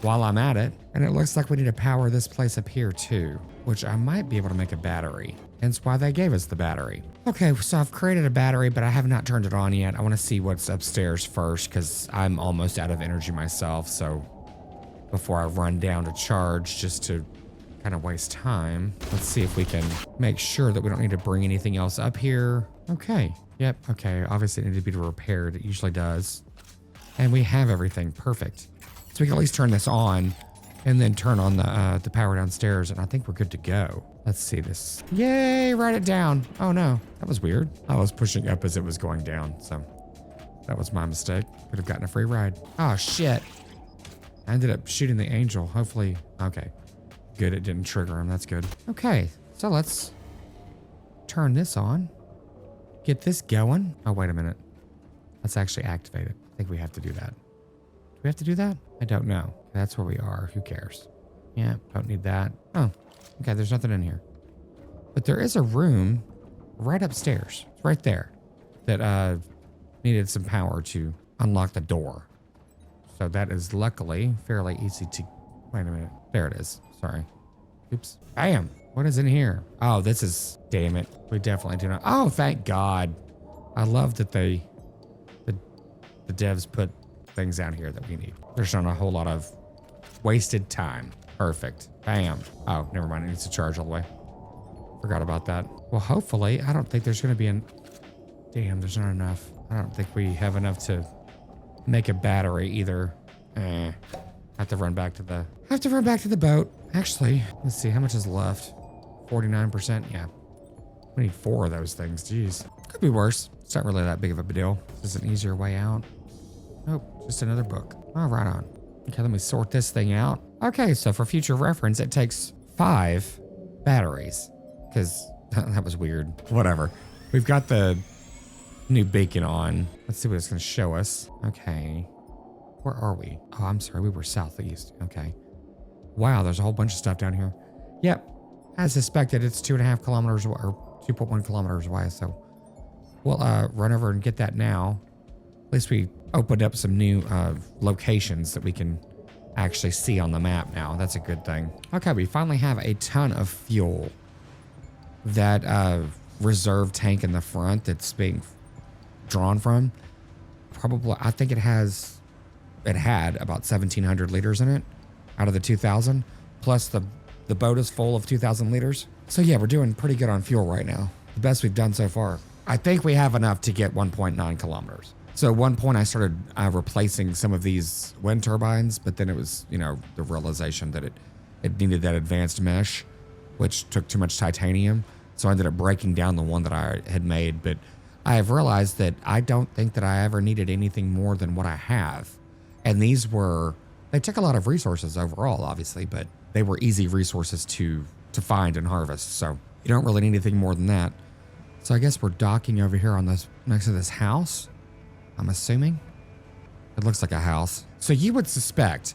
Speaker 1: while I'm at it. And it looks like we need to power this place up here too, which I might be able to make a battery. Hence why they gave us the battery. Okay, so I've created a battery, but I have not turned it on yet. I want to see what's upstairs first because I'm almost out of energy myself. So before I run down to charge just to kind of waste time. Let's see if we can make sure that we don't need to bring anything else up here. Okay. Yep. Okay. Obviously it needed to be repaired. It usually does. And we have everything. Perfect. So we can at least turn this on and then turn on the power downstairs. And I think we're good to go. Let's see this. Yay. Write it down. Oh no, that was weird. I was pushing up as it was going down. So that was my mistake. Could have gotten a free ride. Oh shit. I ended up shooting the angel. Hopefully. Okay. Good, it didn't trigger him. That's good. Okay, so let's turn this on. Get this going. Oh, wait a minute. Let's actually activate it. I think we have to do that. Do we have to do that? I don't know. That's where we are. Who cares? Yeah, don't need that. Oh, okay, there's nothing in here. But there is a room right upstairs. It's right there that needed some power to unlock the door. So that is luckily fairly easy to... Wait a minute. There it is. Sorry. Oops. Bam. What is in here? Oh, this is... Damn it. We definitely do not... Oh, thank God. I love that the devs put things out here that we need. There's not a whole lot of wasted time. Perfect. Bam. Oh, never mind. It needs to charge all the way. Forgot about that. Well, hopefully, I don't think there's going to be an... Damn, there's not enough. I don't think we have enough to make a battery either. I have to run back to the boat. Actually, let's see, how much is left? 49%? Yeah. We need 4 of those things. Jeez. Could be worse. It's not really that big of a deal. This is an easier way out. Nope, just another book. Oh, right on. Okay, let me sort this thing out. Okay, so for future reference, it takes 5 batteries. Because that was weird. Whatever. We've got the new beacon on. Let's see what it's going to show us. Okay. Where are we? Oh, I'm sorry. We were southeast. Okay. Wow, there's a whole bunch of stuff down here. Yep. As suspected, it's 2.5 kilometers or 2.1 kilometers away. So we'll run over and get that now. At least we opened up some new locations that we can actually see on the map now. That's a good thing. Okay, we finally have a ton of fuel. That reserve tank in the front that's being drawn from, probably, I think it had about 1,700 liters in it out of the 2,000, plus the boat is full of 2,000 liters. So yeah, we're doing pretty good on fuel right now. The best we've done so far. I think we have enough to get 1.9 kilometers. So at one point I started replacing some of these wind turbines, but then it was, the realization that it needed that advanced mesh, which took too much titanium. So I ended up breaking down the one that I had made, but I have realized that I don't think that I ever needed anything more than what I have. And they took a lot of resources overall, obviously, but they were easy resources to find and harvest. So you don't really need anything more than that. So I guess we're docking over here next to this house. I'm assuming it looks like a house. So you would suspect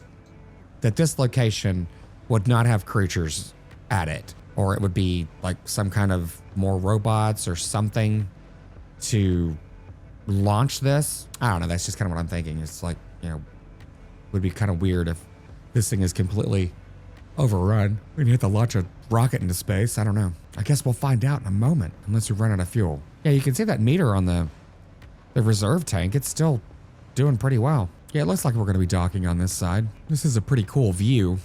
Speaker 1: that this location would not have creatures at it, or it would be like some kind of more robots or something to launch this. I don't know. That's just kind of what I'm thinking. It's like, would be kind of weird if this thing is completely overrun. We'd have to launch a rocket into space. I don't know. I guess we'll find out in a moment, unless we run out of fuel. Yeah, you can see that meter on the reserve tank. It's still doing pretty well. Yeah, it looks like we're going to be docking on this side. This is a pretty cool view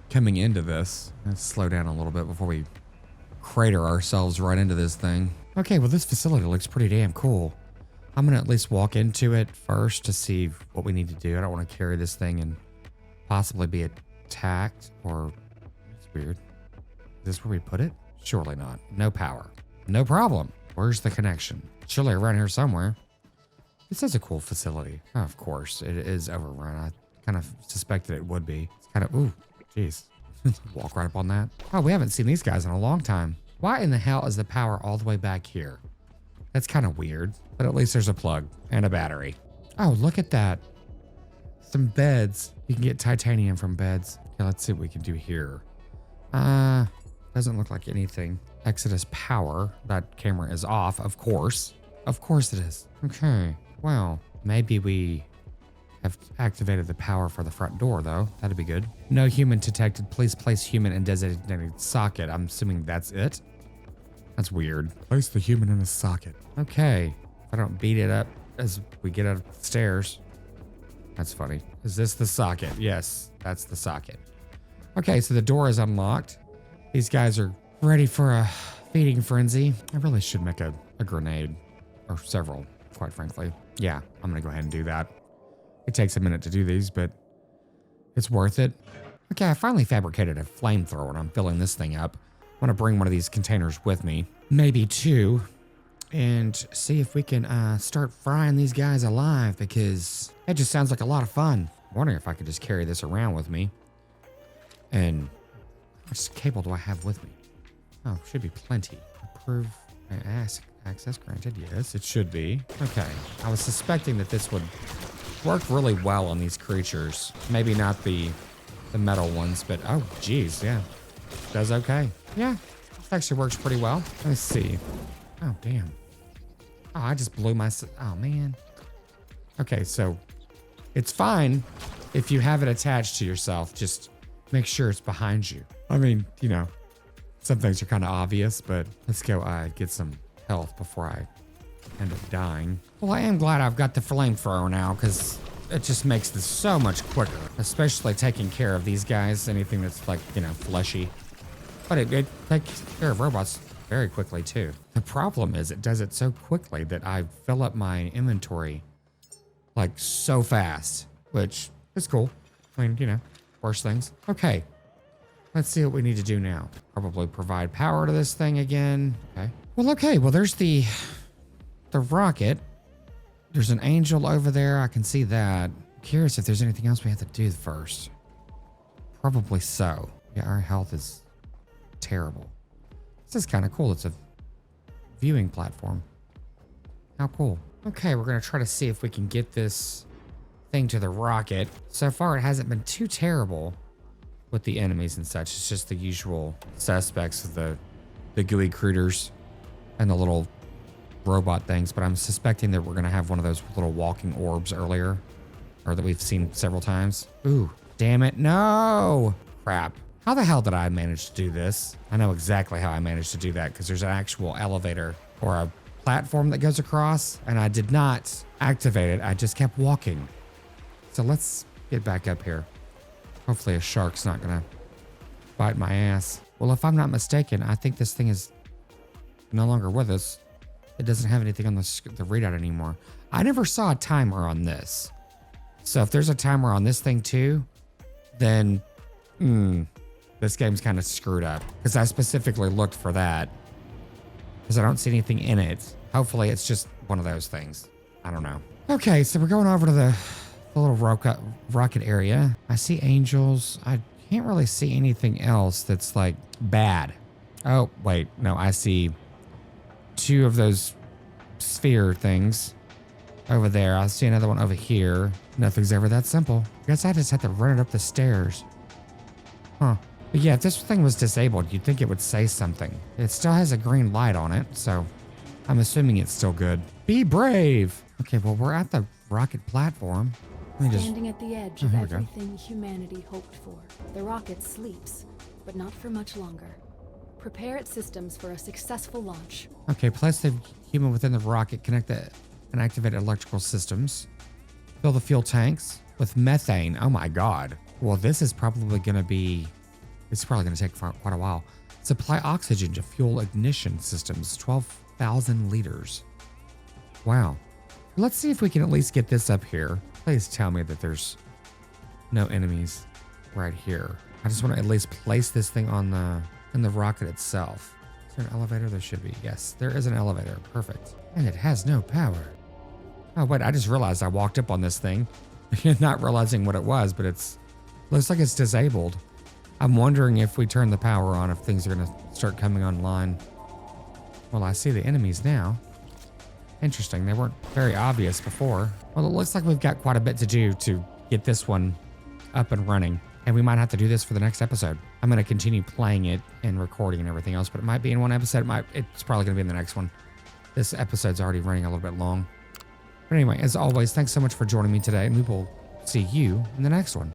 Speaker 1: coming into this. Let's slow down a little bit before we crater ourselves right into this thing. Okay, well, this facility looks pretty damn cool. I'm going to at least walk into it first to see what we need to do. I don't want to carry this thing and possibly be attacked, or it's weird. Is this where we put it? Surely not. No power. No problem. Where's the connection? Surely around here somewhere. This is a cool facility. Oh, of course, it is overrun. I kind of suspected it would be. It's kind of, ooh, jeez. Walk right up on that. Oh, we haven't seen these guys in a long time. Why in the hell is the power all the way back here? That's kind of weird, but at least there's a plug and a battery. Oh, look at that. Some beds. You can get titanium from beds. Okay, let's see what we can do here. Doesn't look like anything. Exodus power. That camera is off, of course. Of course it is. Okay, well, maybe we have activated the power for the front door, though. That'd be good. No human detected. Please place human in designated socket. I'm assuming that's it. That's weird. Place the human in a socket. Okay. If I don't beat it up as we get up the stairs. That's funny. Is this the socket? Yes, that's the socket. Okay, so the door is unlocked. These guys are ready for a feeding frenzy. I really should make a grenade. Or several, quite frankly. Yeah, I'm gonna go ahead and do that. It takes a minute to do these, but it's worth it. Okay, I finally fabricated a flamethrower and I'm filling this thing up. I'm gonna bring one of these containers with me, maybe two, and see if we can start frying these guys alive, because it just sounds like a lot of fun. I'm wondering if I could just carry this around with me. And how much cable do I have with me? Oh, should be plenty. Approve and ask. Access granted, yes, it should be. Okay, I was suspecting that this would work really well on these creatures. Maybe not the metal ones, but oh, geez, yeah. Does okay. Yeah, this actually works pretty well. Let me see. Oh, damn. Oh, I just blew my, oh, man. Okay, so it's fine if you have it attached to yourself. Just make sure it's behind you. I mean, some things are kind of obvious, but let's go get some health before I end up dying. Well, I am glad I've got the flamethrower now, because it just makes this so much quicker, especially taking care of these guys, anything that's like, fleshy. But it takes care of robots very quickly too. The problem is it does it so quickly that I fill up my inventory like so fast, which is cool. I mean, worse things. Okay, let's see what we need to do now. Probably provide power to this thing again. Okay. Well, there's the rocket. There's an angel over there. I can see that. I'm curious if there's anything else we have to do first. Probably so. Yeah, our health is terrible. This is kind of cool. It's a viewing platform. How cool. Okay, we're going to try to see if we can get this thing to the rocket. So far, it hasn't been too terrible with the enemies and such. It's just the usual suspects of the the gooey critters and the little robot things, but I'm suspecting that we're going to have one of those little walking orbs earlier, or that we've seen several times. Ooh, damn it. No. Crap. How the hell did I manage to do this? I know exactly how I managed to do that because there's an actual elevator or a platform that goes across, and I did not activate it. I just kept walking. So let's get back up here. Hopefully a shark's not going to bite my ass. Well, if I'm not mistaken, I think this thing is no longer with us. It doesn't have anything on the readout anymore. I never saw a timer on this. So if there's a timer on this thing too, then this game's kind of screwed up. Because I specifically looked for that. Because I don't see anything in it. Hopefully it's just one of those things. I don't know. Okay, so we're going over to the little rocket area. I see angels. I can't really see anything else that's like bad. Oh, wait. No, I see 2 of those sphere things over there. I see another one over here. Nothing's ever that simple. I guess I just had to run it up the stairs. Huh. But yeah, if this thing was disabled, you'd think it would say something. It still has a green light on it, so I'm assuming it's still good. Be brave! Okay, well, we're at the rocket platform.
Speaker 2: Standing at the edge of everything humanity hoped for. The rocket sleeps, but not for much longer. Prepare its systems for a successful launch. Okay, place the human within the rocket, connect the and activate electrical systems. Fill the fuel tanks with methane. Oh my God. Well, this is probably going to be, it's probably going to take quite a while. Supply oxygen to fuel ignition systems, 12,000 liters. Wow. Let's see if we can at least get this up here. Please tell me that there's no enemies right here. I just want to at least place this thing on in the rocket itself. Is there an elevator? There should be. Yes, there is an elevator. Perfect. And it has no power. Oh, wait, I just realized I walked up on this thing, not realizing what it was, but looks like it's disabled. I'm wondering if we turn the power on, if things are going to start coming online. Well, I see the enemies now. Interesting. They weren't very obvious before. Well, it looks like we've got quite a bit to do to get this one up and running. And we might have to do this for the next episode. I'm going to continue playing it and recording and everything else, but it might be in one episode. It's probably going to be in the next one. This episode's already running a little bit long. But anyway, as always, thanks so much for joining me today, and we will see you in the next one.